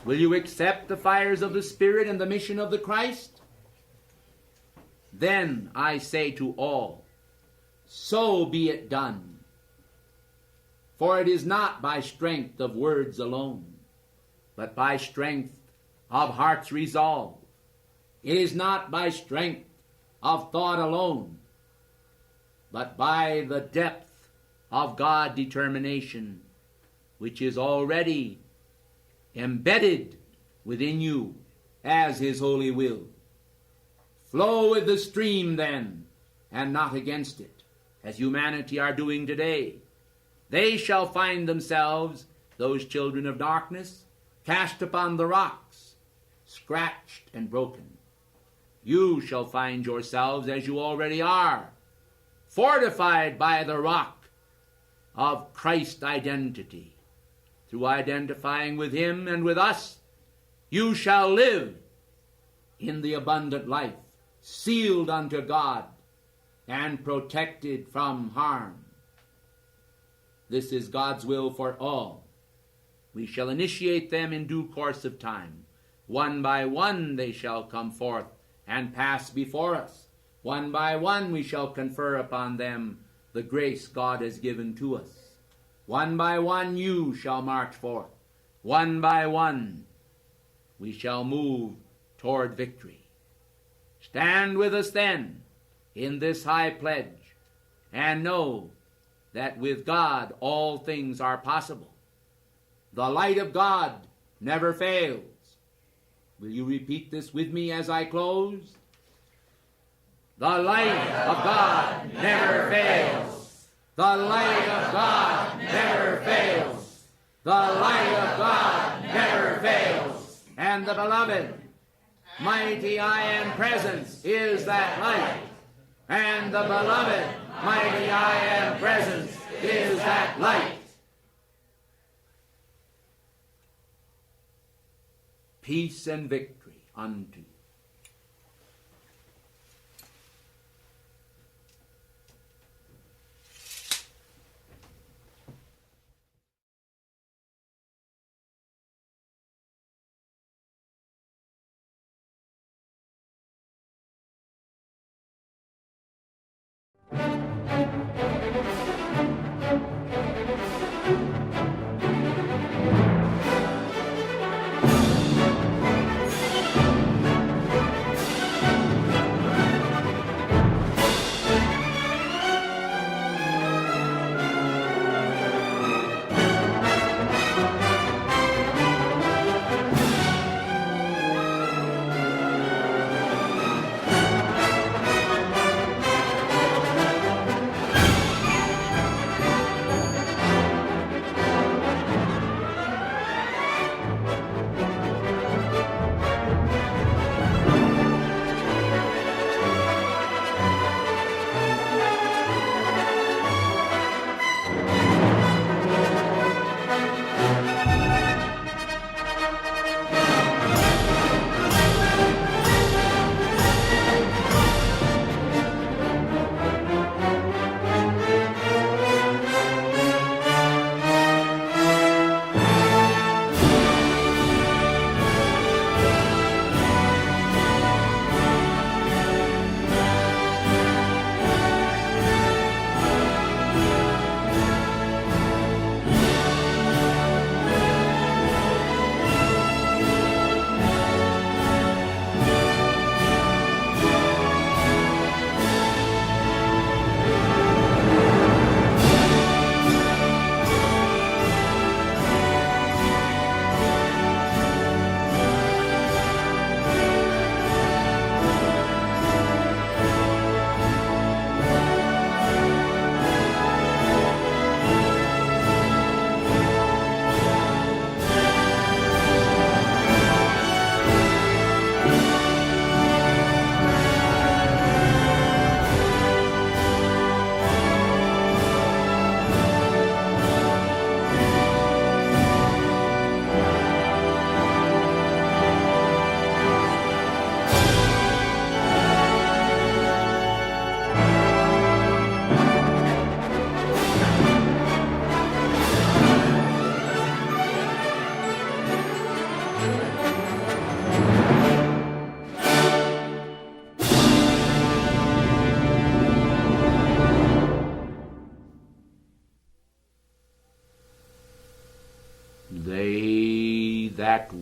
Will you accept the fires of the Spirit and the mission of the Christ? Then I say to all, so be it done. For it is not by strength of words alone, but by strength of heart's resolve. It is not by strength of thought alone, but by the depth of God determination, which is already embedded within you as his holy will. Flow with the stream then, and not against it, as humanity are doing today. They shall find themselves, those children of darkness, cast upon the rocks, scratched and broken. You shall find yourselves, as you already are, fortified by the rock of Christ's identity. Through identifying with him and with us, you shall live in the abundant life, sealed unto God and protected from harm. This is God's will for all. We shall initiate them in due course of time. One by one they shall come forth and pass before us. One by one we shall confer upon them the grace God has given to us. One by one you shall march forth. One by one we shall move toward victory. Stand with us then in this high pledge, and know that with God all things are possible. The light of God never fails. Will you repeat this with me as I close? The light of God never fails. The light of God never fails. The light of God never fails. And the beloved, mighty I Am presence is that light. And the beloved, mighty I Am presence is that light. Peace and victory unto you.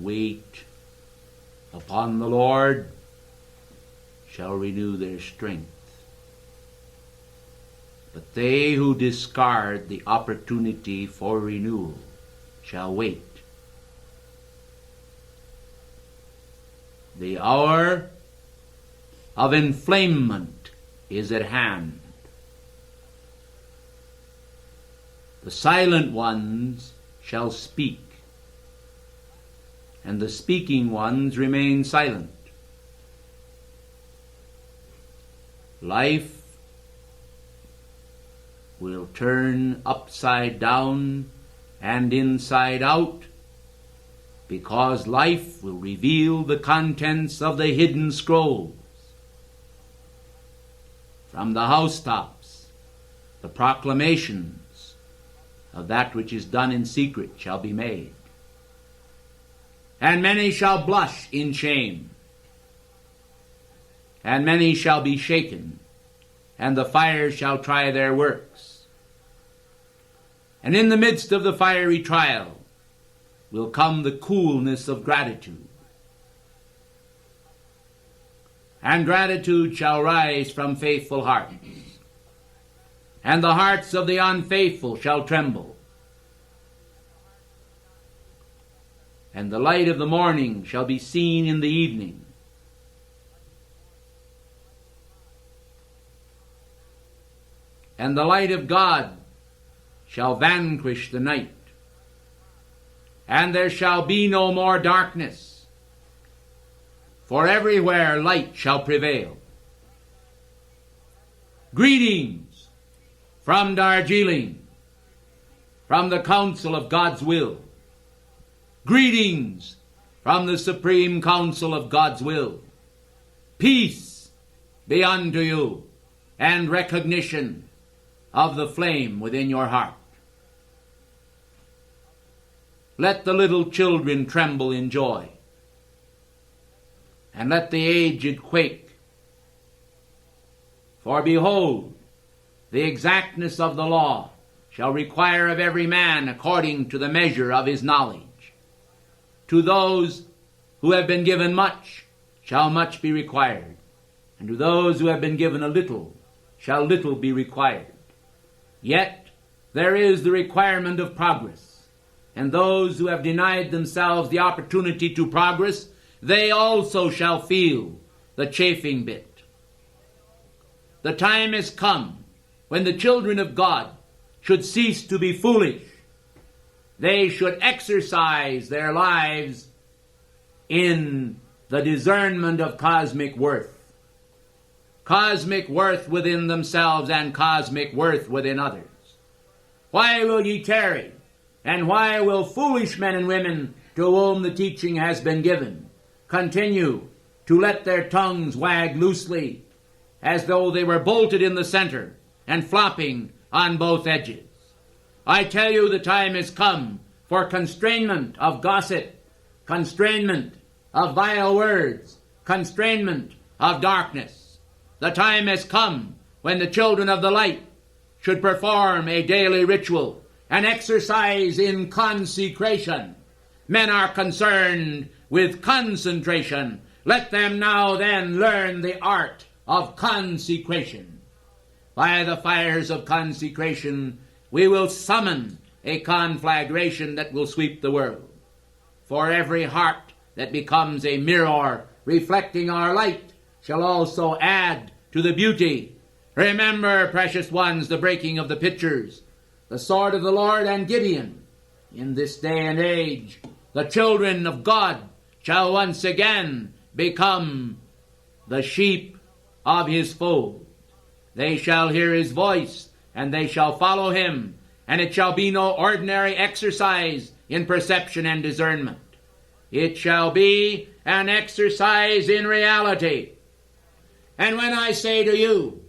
wait upon the Lord shall renew their strength. But they who discard the opportunity for renewal shall wait. The hour of enflamement is at hand. The silent ones shall speak, and the speaking ones remain silent. Life will turn upside down and inside out, because life will reveal the contents of the hidden scrolls. From the housetops, the proclamations of that which is done in secret shall be made. And many shall blush in shame, and many shall be shaken, and the fire shall try their works. And in the midst of the fiery trial will come the coolness of gratitude. And gratitude shall rise from faithful hearts, and the hearts of the unfaithful shall tremble. And the light of the morning shall be seen in the evening. And the light of God shall vanquish the night. And there shall be no more darkness, for everywhere light shall prevail. Greetings from Darjeeling, from the council of God's will. Greetings from the Supreme Council of God's will. Peace be unto you, and recognition of the flame within your heart. Let the little children tremble in joy, and let the aged quake. For behold, the exactness of the law shall require of every man according to the measure of his knowledge. To those who have been given much shall much be required, and to those who have been given a little shall little be required. Yet there is the requirement of progress, and those who have denied themselves the opportunity to progress, they also shall feel the chafing bit. The time has come when the children of God should cease to be foolish. They should exercise their lives in the discernment of cosmic worth. Cosmic worth within themselves and cosmic worth within others. Why will ye tarry? And why will foolish men and women to whom the teaching has been given continue to let their tongues wag loosely as though they were bolted in the center and flopping on both edges? I tell you, the time has come for constrainment of gossip, constrainment of vile words, constrainment of darkness. The time has come when the children of the light should perform a daily ritual, an exercise in consecration. Men are concerned with concentration. Let them now then learn the art of consecration. By the fires of consecration, we will summon a conflagration that will sweep the world. For every heart that becomes a mirror reflecting our light shall also add to the beauty. Remember, precious ones, the breaking of the pitchers, the sword of the Lord and Gideon. In this day and age, the children of God shall once again become the sheep of his fold. They shall hear his voice, and they shall follow him, and it shall be no ordinary exercise in perception and discernment. It shall be an exercise in reality. And when I say to you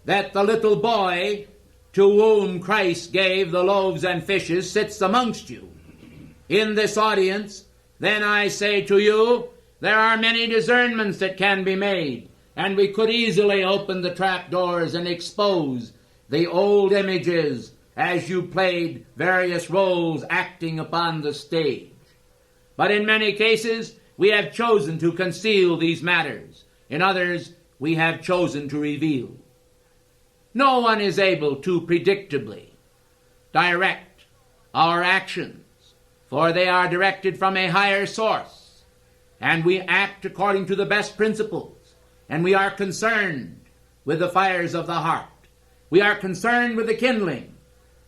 that the little boy to whom Christ gave the loaves and fishes sits amongst you in this audience, then I say to you, there are many discernments that can be made, and we could easily open the trapdoors and expose the old images as you played various roles acting upon the stage. But in many cases, we have chosen to conceal these matters. In others, we have chosen to reveal. No one is able to predictably direct our actions, for they are directed from a higher source, and we act according to the best principles, and we are concerned with the fires of the heart. We are concerned with the kindling.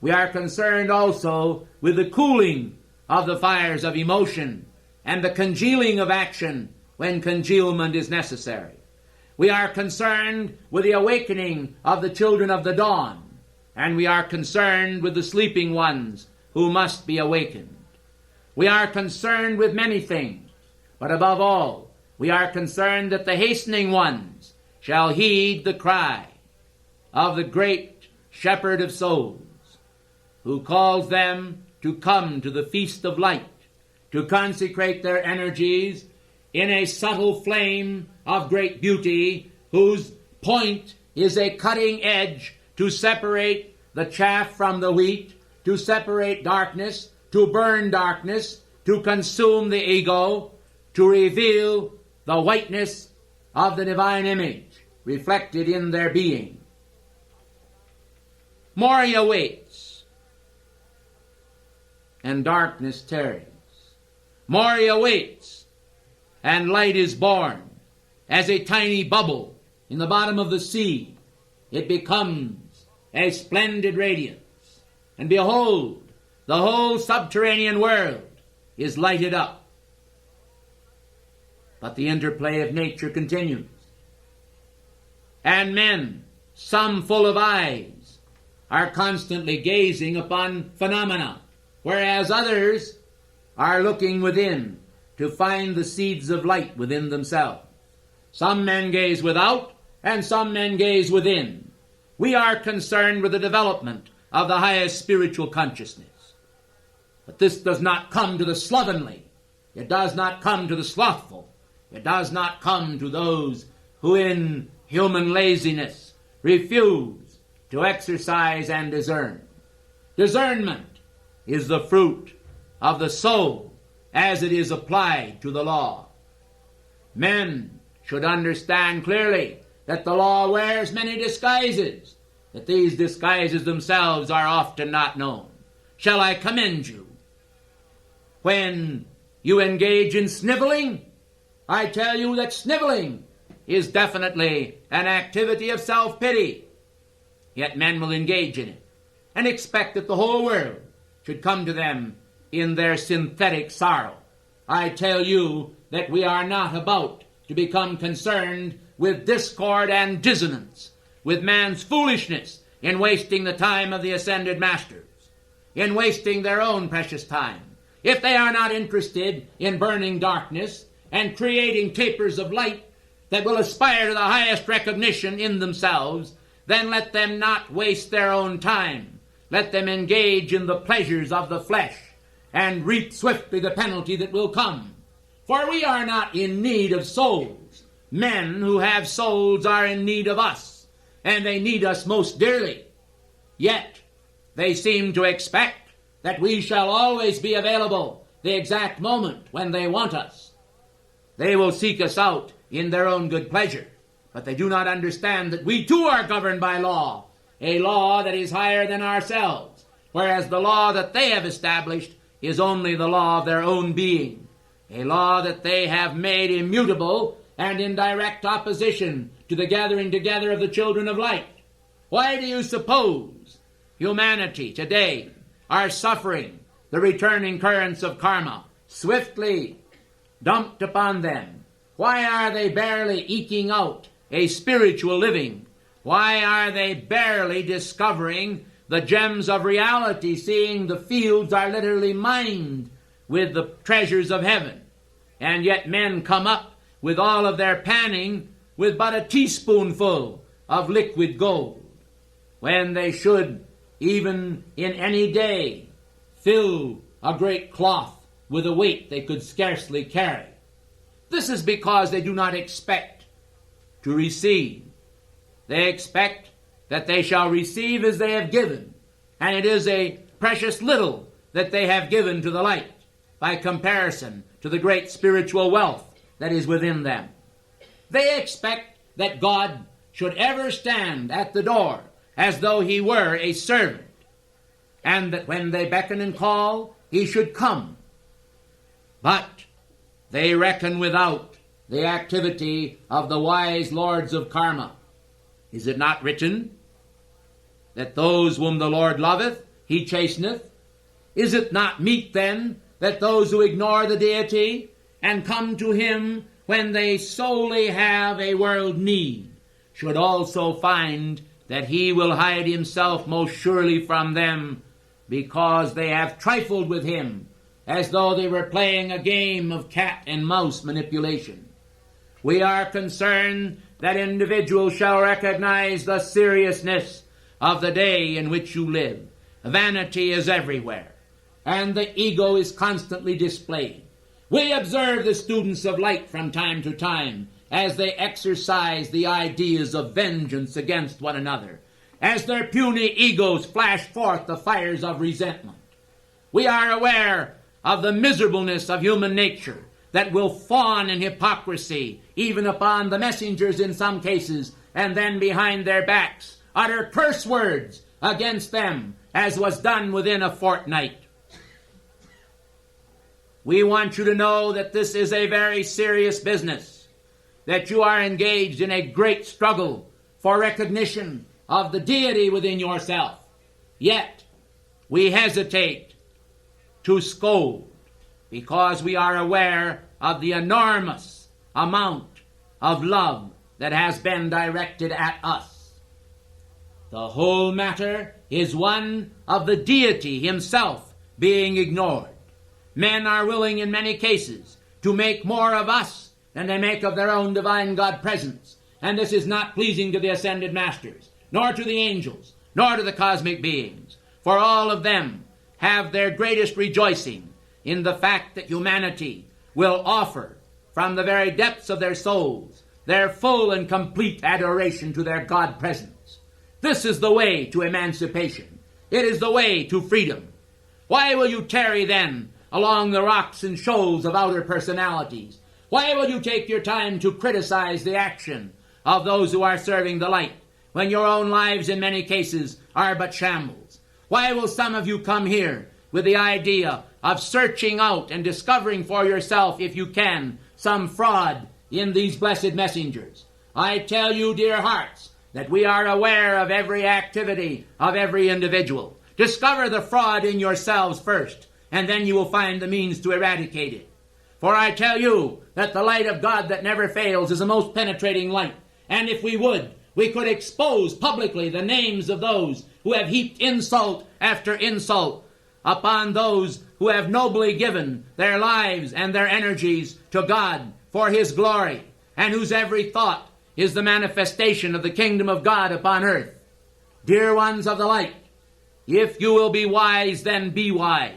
We are concerned also with the cooling of the fires of emotion and the congealing of action when congealment is necessary. We are concerned with the awakening of the children of the dawn, and we are concerned with the sleeping ones who must be awakened. We are concerned with many things, but above all, we are concerned that the hastening ones shall heed the cry of the great shepherd of souls, who calls them to come to the feast of light, to consecrate their energies in a subtle flame of great beauty, whose point is a cutting edge to separate the chaff from the wheat, to separate darkness, to burn darkness, to consume the ego, to reveal the whiteness of the divine image reflected in their being. Moria waits, and darkness tarries. Moria waits, and light is born. As a tiny bubble in the bottom of the sea, it becomes a splendid radiance. And behold, the whole subterranean world is lighted up. But the interplay of nature continues. And men, some full of eyes, are constantly gazing upon phenomena, whereas others are looking within to find the seeds of light within themselves. Some men gaze without, and some men gaze within. We are concerned with the development of the highest spiritual consciousness. But this does not come to the slovenly. It does not come to the slothful. It does not come to those who in human laziness refuse to exercise and discern. Discernment is the fruit of the soul as it is applied to the law. Men should understand clearly that the law wears many disguises, that these disguises themselves are often not known. Shall I commend you? When you engage in sniveling, I tell you that sniveling is definitely an activity of self-pity. Yet men will engage in it and expect that the whole world should come to them in their synthetic sorrow. I tell you that we are not about to become concerned with discord and dissonance, with man's foolishness in wasting the time of the ascended masters, in wasting their own precious time. If they are not interested in burning darkness and creating tapers of light that will aspire to the highest recognition in themselves, then let them not waste their own time. Let them engage in the pleasures of the flesh and reap swiftly the penalty that will come. For we are not in need of souls. Men who have souls are in need of us, and they need us most dearly. Yet they seem to expect that we shall always be available the exact moment when they want us. They will seek us out in their own good pleasure, but they do not understand that we too are governed by law, a law that is higher than ourselves, whereas the law that they have established is only the law of their own being, a law that they have made immutable and in direct opposition to the gathering together of the children of light. Why do you suppose humanity today are suffering the returning currents of karma swiftly dumped upon them? Why are they barely eking out a spiritual living? Why are they barely discovering the gems of reality, seeing the fields are literally mined with the treasures of heaven? And yet men come up with all of their panning with but a teaspoonful of liquid gold, when they should, even in any day, fill a great cloth with a weight they could scarcely carry. This is because they do not expect to receive. They expect that they shall receive as they have given, and it is a precious little that they have given to the light. by comparison to the great spiritual wealth that is within them. They expect that God should ever stand at the door as though he were a servant, and that when they beckon and call, he should come. But they reckon without the activity of the wise lords of karma. Is it not written that those whom the Lord loveth, he chasteneth? Is it not meet then that those who ignore the deity and come to him when they solely have a world need should also find that he will hide himself most surely from them, because they have trifled with him as though they were playing a game of cat and mouse manipulation? We are concerned that individuals shall recognize the seriousness of the day in which you live. Vanity is everywhere, and the ego is constantly displayed. We observe the students of light from time to time as they exercise the ideas of vengeance against one another, as their puny egos flash forth the fires of resentment. We are aware of the miserableness of human nature that will fawn in hypocrisy even upon the messengers in some cases, and then behind their backs utter curse words against them, as was done within a fortnight. We want you to know that this is a very serious business, that you are engaged in a great struggle for recognition of the deity within yourself. Yet, we hesitate to scold because we are aware of the enormous amount of love that has been directed at us. The whole matter is one of the deity himself being ignored. Men are willing in many cases to make more of us than they make of their own divine God presence, and this is not pleasing to the ascended masters, nor to the angels, nor to the cosmic beings, for all of them have their greatest rejoicing in the fact that humanity will offer from the very depths of their souls their full and complete adoration to their God presence. This is the way to emancipation. It is the way to freedom. Why will you tarry then along the rocks and shoals of outer personalities? Why will you take your time to criticize the action of those who are serving the light, when your own lives in many cases are but shambles? Why will some of you come here with the idea of searching out and discovering for yourself, if you can, some fraud in these blessed messengers? I tell you, dear hearts, that we are aware of every activity of every individual. Discover the fraud in yourselves first, and then you will find the means to eradicate it. For I tell you that the light of God that never fails is a most penetrating light, and if we would, we could expose publicly the names of those who have heaped insult after insult upon those who have nobly given their lives and their energies to God for his glory, and whose every thought is the manifestation of the kingdom of God upon earth. Dear ones of the light, if you will be wise, then be wise.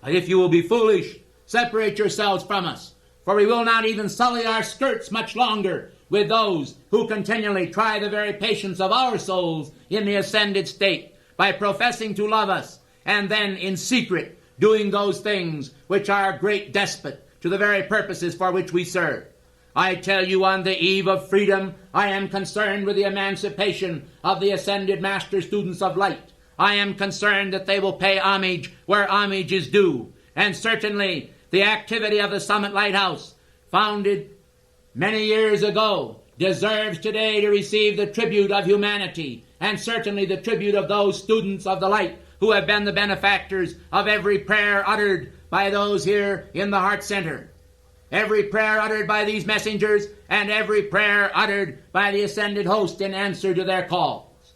But if you will be foolish, separate yourselves from us, for we will not even sully our skirts much longer with those who continually try the very patience of our souls in the ascended state by professing to love us, and then in secret doing those things which are a great despot to the very purposes for which we serve. I tell you, on the eve of freedom, I am concerned with the emancipation of the ascended master students of light. I am concerned that they will pay homage where homage is due. And certainly the activity of the Summit Lighthouse, founded many years ago, deserves today to receive the tribute of humanity, and certainly the tribute of those students of the light who have been the benefactors of every prayer uttered by those here in the Heart Center. Every prayer uttered by these messengers, and every prayer uttered by the ascended host in answer to their calls.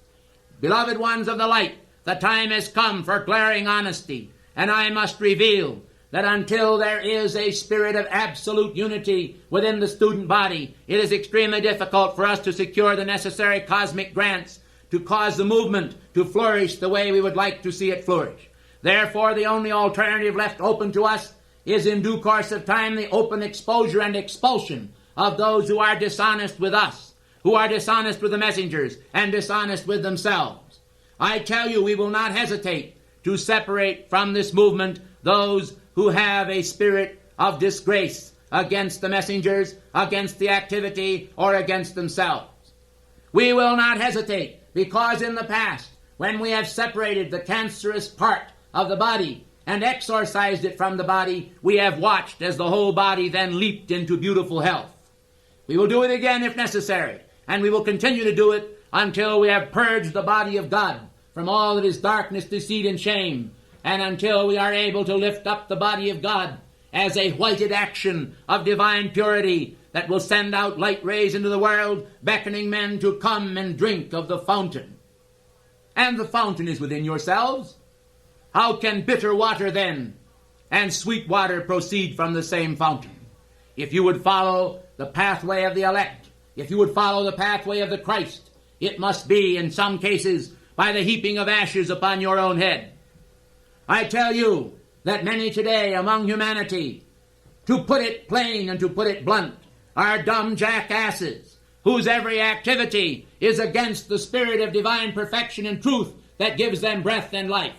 Beloved ones of the light, the time has come for glaring honesty, and I must reveal that until there is a spirit of absolute unity within the student body, it is extremely difficult for us to secure the necessary cosmic grants to cause the movement to flourish the way we would like to see it flourish. Therefore, the only alternative left open to us is in due course of time the open exposure and expulsion of those who are dishonest with us, who are dishonest with the messengers, and dishonest with themselves. I tell you, we will not hesitate to separate from this movement those who have a spirit of disgrace against the messengers, against the activity, or against themselves. We will not hesitate, because in the past, when we have separated the cancerous part of the body and exorcised it from the body, we have watched as the whole body then leaped into beautiful health. We will do it again if necessary, and we will continue to do it until we have purged the body of God from all that is darkness, deceit, and shame, and until we are able to lift up the body of God as a whited action of divine purity that will send out light rays into the world, beckoning men to come and drink of the fountain. And the fountain is within yourselves. How can bitter water then and sweet water proceed from the same fountain? If you would follow the pathway of the elect, if you would follow the pathway of the Christ, it must be, in some cases, by the heaping of ashes upon your own head. I tell you that many today among humanity, to put it plain and to put it blunt, are dumb jackasses, whose every activity is against the spirit of divine perfection and truth that gives them breath and life.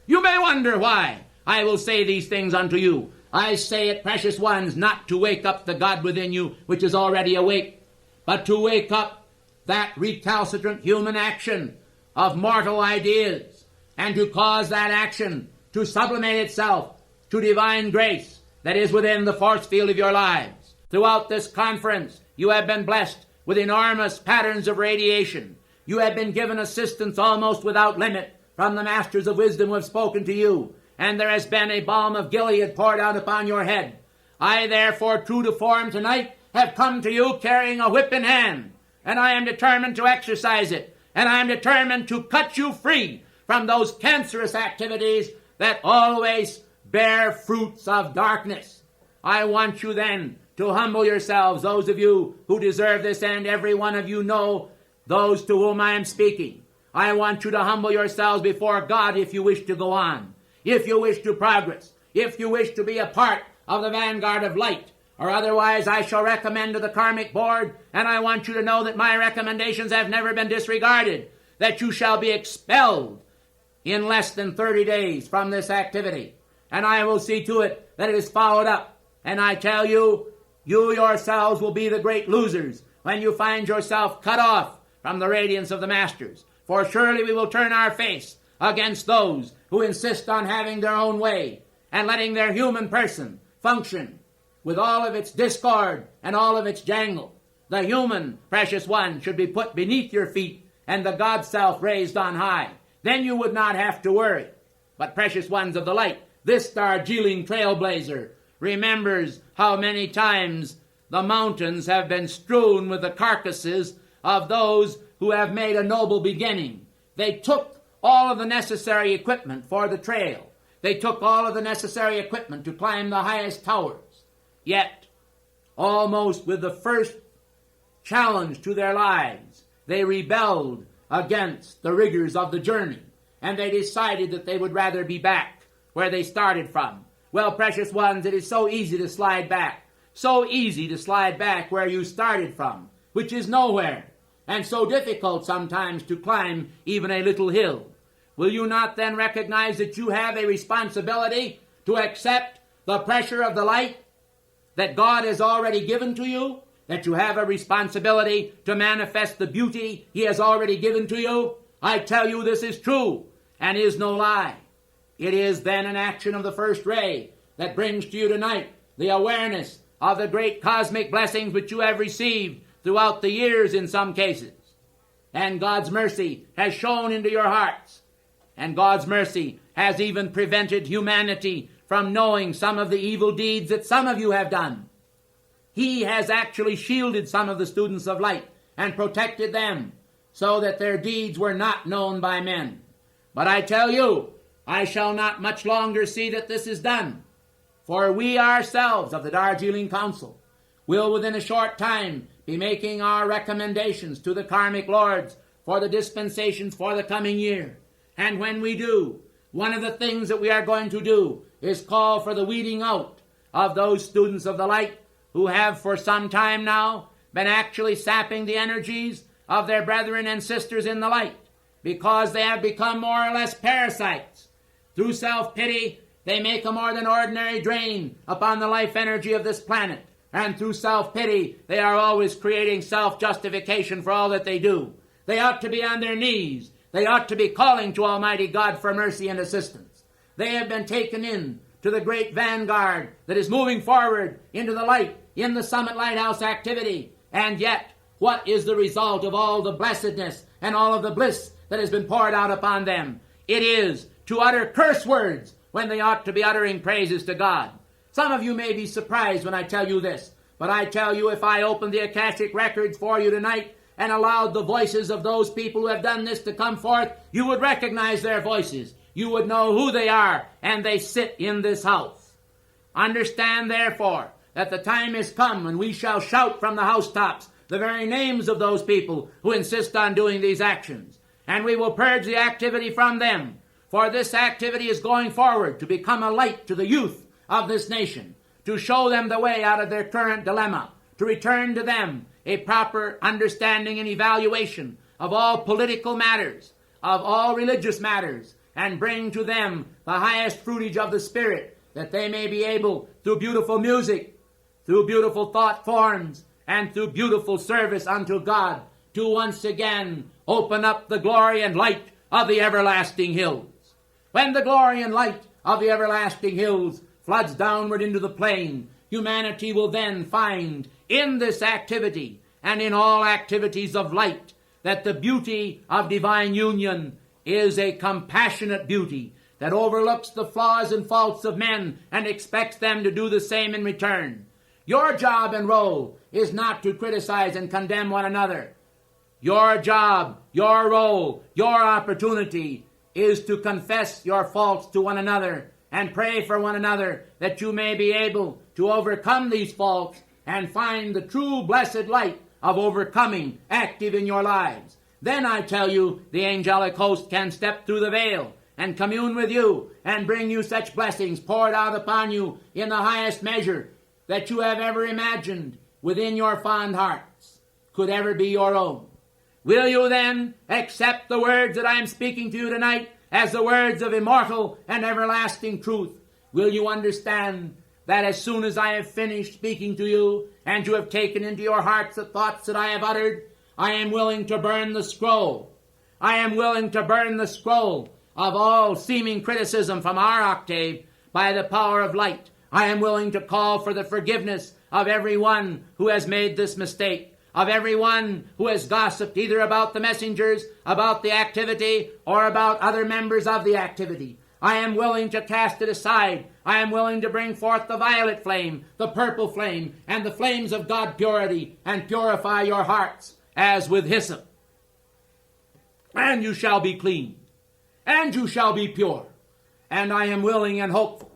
You may wonder why I will say these things unto you. I say it, precious ones, not to wake up the God within you, which is already awake, but to wake up that recalcitrant human action of mortal ideas, and to cause that action to sublimate itself to divine grace that is within the force field of your lives. Throughout this conference, you have been blessed with enormous patterns of radiation. You have been given assistance almost without limit from the masters of wisdom who have spoken to you, and there has been a balm of Gilead poured out upon your head. I, therefore, true to form tonight, have come to you carrying a whip in hand, and I am determined to exercise it, and I am determined to cut you free from those cancerous activities that always bear fruits of darkness. I want you then to humble yourselves, those of you who deserve this, and every one of you know those to whom I am speaking. I want you to humble yourselves before God if you wish to go on, if you wish to progress, if you wish to be a part of the vanguard of light, or otherwise I shall recommend to the Karmic Board, and I want you to know that my recommendations have never been disregarded, that you shall be expelled in less than 30 days from this activity. And I will see to it that it is followed up. And I tell you, you yourselves will be the great losers when you find yourself cut off from the radiance of the Masters. For surely we will turn our face against those who insist on having their own way and letting their human person function with all of its discord and all of its jangle. The human, precious one, should be put beneath your feet and the God self raised on high. Then you would not have to worry. But precious ones of the light, this Darjeeling trailblazer remembers how many times the mountains have been strewn with the carcasses of those who have made a noble beginning. They took all of the necessary equipment for the trail. They took all of the necessary equipment to climb the highest towers. Yet, almost with the first challenge to their lives, they rebelled against the rigors of the journey, and they decided that they would rather be back where they started from. Well, precious ones, it is so easy to slide back, so easy to slide back where you started from, which is nowhere, and so difficult sometimes to climb even a little hill. Will you not then recognize that you have a responsibility to accept the pressure of the light that God has already given to you, that you have a responsibility to manifest the beauty He has already given to you? I tell you this is true and is no lie. It is then an action of the first ray that brings to you tonight the awareness of the great cosmic blessings which you have received throughout the years in some cases. And God's mercy has shone into your hearts. And God's mercy has even prevented humanity from knowing some of the evil deeds that some of you have done. He has actually shielded some of the students of light and protected them so that their deeds were not known by men. But I tell you, I shall not much longer see that this is done. For we ourselves of the Darjeeling Council will within a short time be making our recommendations to the Karmic Lords for the dispensations for the coming year. And when we do, one of the things that we are going to do is call for the weeding out of those students of the light who have for some time now been actually sapping the energies of their brethren and sisters in the light, because they have become more or less parasites through self-pity They make a more than ordinary drain upon the life energy of this planet. And through self-pity, they are always creating self-justification for all that they do. They ought to be on their knees. They ought to be calling to Almighty God for mercy and assistance. They have been taken in to the great vanguard that is moving forward into the light in the Summit Lighthouse activity. And yet, what is the result of all the blessedness and all of the bliss that has been poured out upon them? It is to utter curse words when they ought to be uttering praises to God. Some of you may be surprised when I tell you this, but I tell you, if I opened the Akashic records for you tonight and allowed the voices of those people who have done this to come forth, you would recognize their voices. You would know who they are, and they sit in this house. Understand, therefore, that the time is come when we shall shout from the housetops the very names of those people who insist on doing these actions, and we will purge the activity from them, for this activity is going forward to become a light to the youth of this nation, to show them the way out of their current dilemma, to return to them a proper understanding and evaluation of all political matters, of all religious matters, and bring to them the highest fruitage of the Spirit, that they may be able, through beautiful music, through beautiful thought forms, and through beautiful service unto God, to once again open up the glory and light of the everlasting hills. When the glory and light of the everlasting hills floods downward into the plain, humanity will then find in this activity and in all activities of light that the beauty of divine union is a compassionate beauty that overlooks the flaws and faults of men and expects them to do the same in return. Your job and role is not to criticize and condemn one another. Your job, your role, your opportunity is to confess your faults to one another and pray for one another that you may be able to overcome these faults and find the true blessed light of overcoming active in your lives. Then I tell you, the angelic host can step through the veil and commune with you and bring you such blessings poured out upon you in the highest measure that you have ever imagined within your fond hearts could ever be your own. Will you then accept the words that I am speaking to you tonight as the words of immortal and everlasting truth? Will you understand that as soon as I have finished speaking to you and you have taken into your hearts the thoughts that I have uttered, I am willing to burn the scroll. I am willing to burn the scroll of all seeming criticism from our octave by the power of light. I am willing to call for the forgiveness of everyone who has made this mistake, of everyone who has gossiped either about the messengers, about the activity, or about other members of the activity. I am willing to cast it aside. I am willing to bring forth the violet flame, the purple flame, and the flames of God purity, and purify your hearts as with hyssop. And you shall be clean, and you shall be pure. And I am willing and hopeful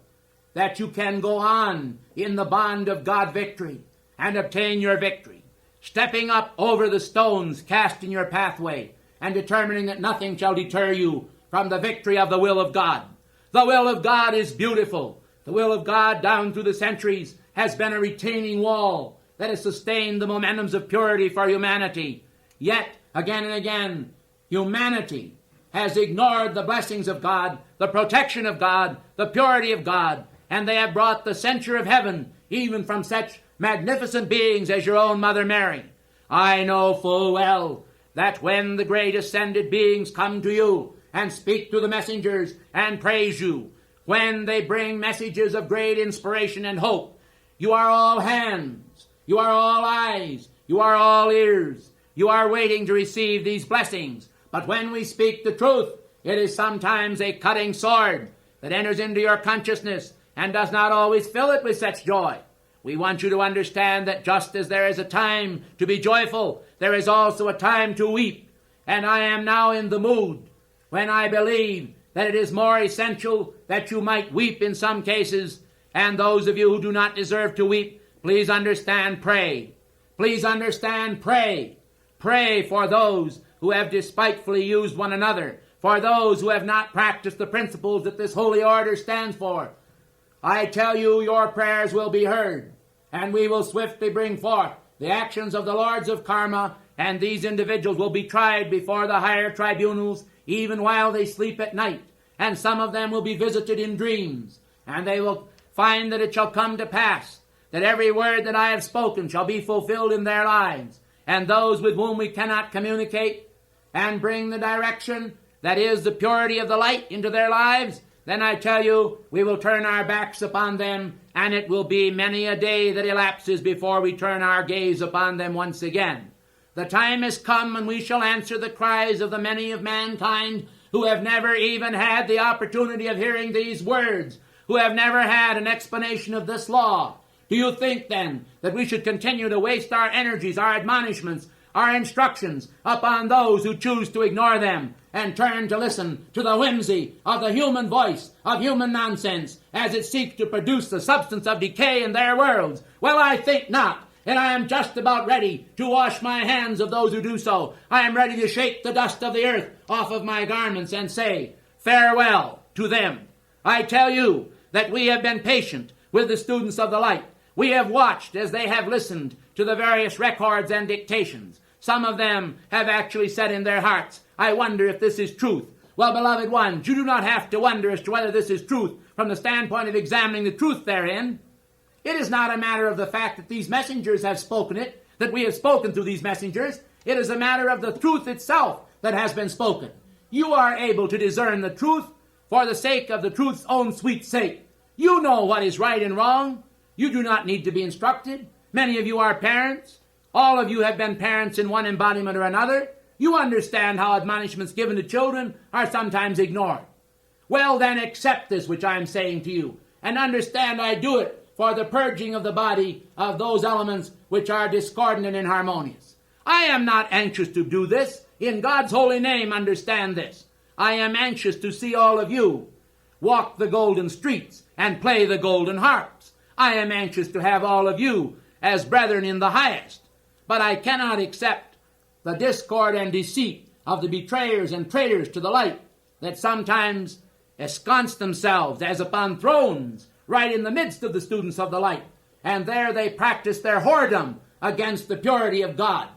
that you can go on in the bond of God victory and obtain your victory, stepping up over the stones cast in your pathway and determining that nothing shall deter you from the victory of the will of God. The will of God is beautiful. The will of God down through the centuries has been a retaining wall that has sustained the momentums of purity for humanity. Yet, again and again, humanity has ignored the blessings of God, the protection of God, the purity of God, and they have brought the censure of heaven even from such magnificent beings as your own Mother Mary. I know full well that when the great ascended beings come to you and speak to the messengers and praise you, when they bring messages of great inspiration and hope, you are all hands, you are all eyes, you are all ears, you are waiting to receive these blessings. But when we speak the truth, it is sometimes a cutting sword that enters into your consciousness and does not always fill it with such joy. We want you to understand that just as there is a time to be joyful, there is also a time to weep. And I am now in the mood when I believe that it is more essential that you might weep in some cases. And those of you who do not deserve to weep, please understand, pray. Please understand, pray. Pray for those who have despitefully used one another, for those who have not practiced the principles that this holy order stands for. I tell you, your prayers will be heard, and we will swiftly bring forth the actions of the lords of karma, and these individuals will be tried before the higher tribunals even while they sleep at night, and some of them will be visited in dreams, And they will find that it shall come to pass that every word that I have spoken shall be fulfilled in their lives. And those with whom we cannot communicate and bring the direction that is the purity of the light into their lives, then I tell you, we will turn our backs upon them, and it will be many a day that elapses before we turn our gaze upon them once again. The time has come when we shall answer the cries of the many of mankind who have never even had the opportunity of hearing these words, who have never had an explanation of this law. Do you think, then, that we should continue to waste our energies, our admonishments, our instructions upon those who choose to ignore them and turn to listen to the whimsy of the human voice, of human nonsense, as it seeks to produce the substance of decay in their worlds? Well, I think not, and I am just about ready to wash my hands of those who do so. I am ready to shake the dust of the earth off of my garments and say, farewell to them. I tell you that we have been patient with the students of the light. We have watched as they have listened to the various records and dictations. Some of them have actually said in their hearts, I wonder if this is truth. Well, beloved ones, you do not have to wonder as to whether this is truth from the standpoint of examining the truth therein. It is not a matter of the fact that these messengers have spoken it, that we have spoken through these messengers. It is a matter of the truth itself that has been spoken. You are able to discern the truth for the sake of the truth's own sweet sake. You know what is right and wrong. You do not need to be instructed. Many of you are parents. All of you have been parents in one embodiment or another. You understand how admonishments given to children are sometimes ignored. Well, then, accept this which I am saying to you, and understand I do it for the purging of the body of those elements which are discordant and inharmonious. I am not anxious to do this. In God's holy name, understand this. I am anxious to see all of you walk the golden streets and play the golden harps. I am anxious to have all of you as brethren in the highest. But I cannot accept the discord and deceit of the betrayers and traitors to the light that sometimes ensconce themselves as upon thrones right in the midst of the students of the light. And there they practice their whoredom against the purity of God.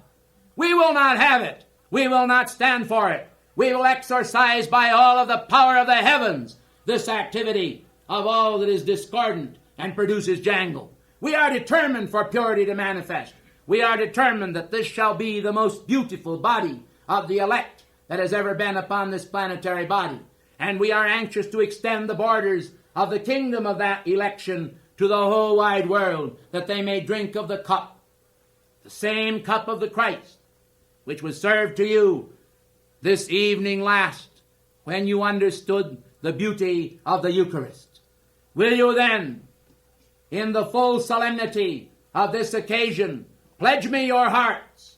We will not have it. We will not stand for it. We will exorcise by all of the power of the heavens this activity of all that is discordant and produces jangle. We are determined for purity to manifest. We are determined that this shall be the most beautiful body of the elect that has ever been upon this planetary body. And we are anxious to extend the borders of the kingdom of that election to the whole wide world, that they may drink of the cup, the same cup of the Christ, which was served to you this evening last, when you understood the beauty of the Eucharist. Will you then, in the full solemnity of this occasion, pledge me your hearts?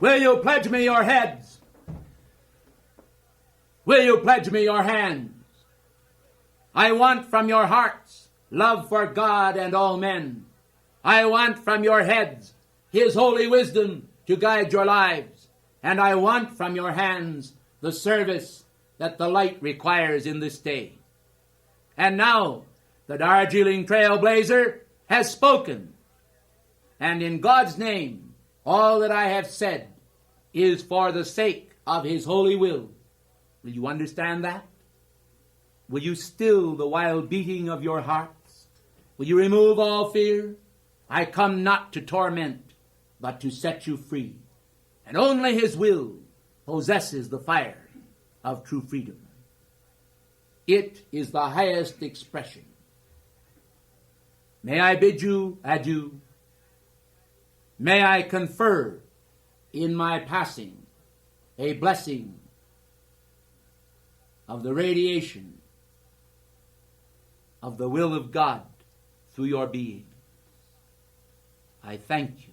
Will you pledge me your heads? Will you pledge me your hands? I want from your hearts love for God and all men. I want from your heads His holy wisdom to guide your lives. And I want from your hands the service that the light requires in this day. And now, the Darjeeling Trailblazer has spoken. And in God's name, all that I have said is for the sake of His holy will. Will you understand that? Will you still the wild beating of your hearts? Will you remove all fear? I come not to torment, but to set you free. And only His will possesses the fire of true freedom. It is the highest expression. May I bid you adieu. May I confer in my passing a blessing of the radiation of the will of God through your being. I thank you.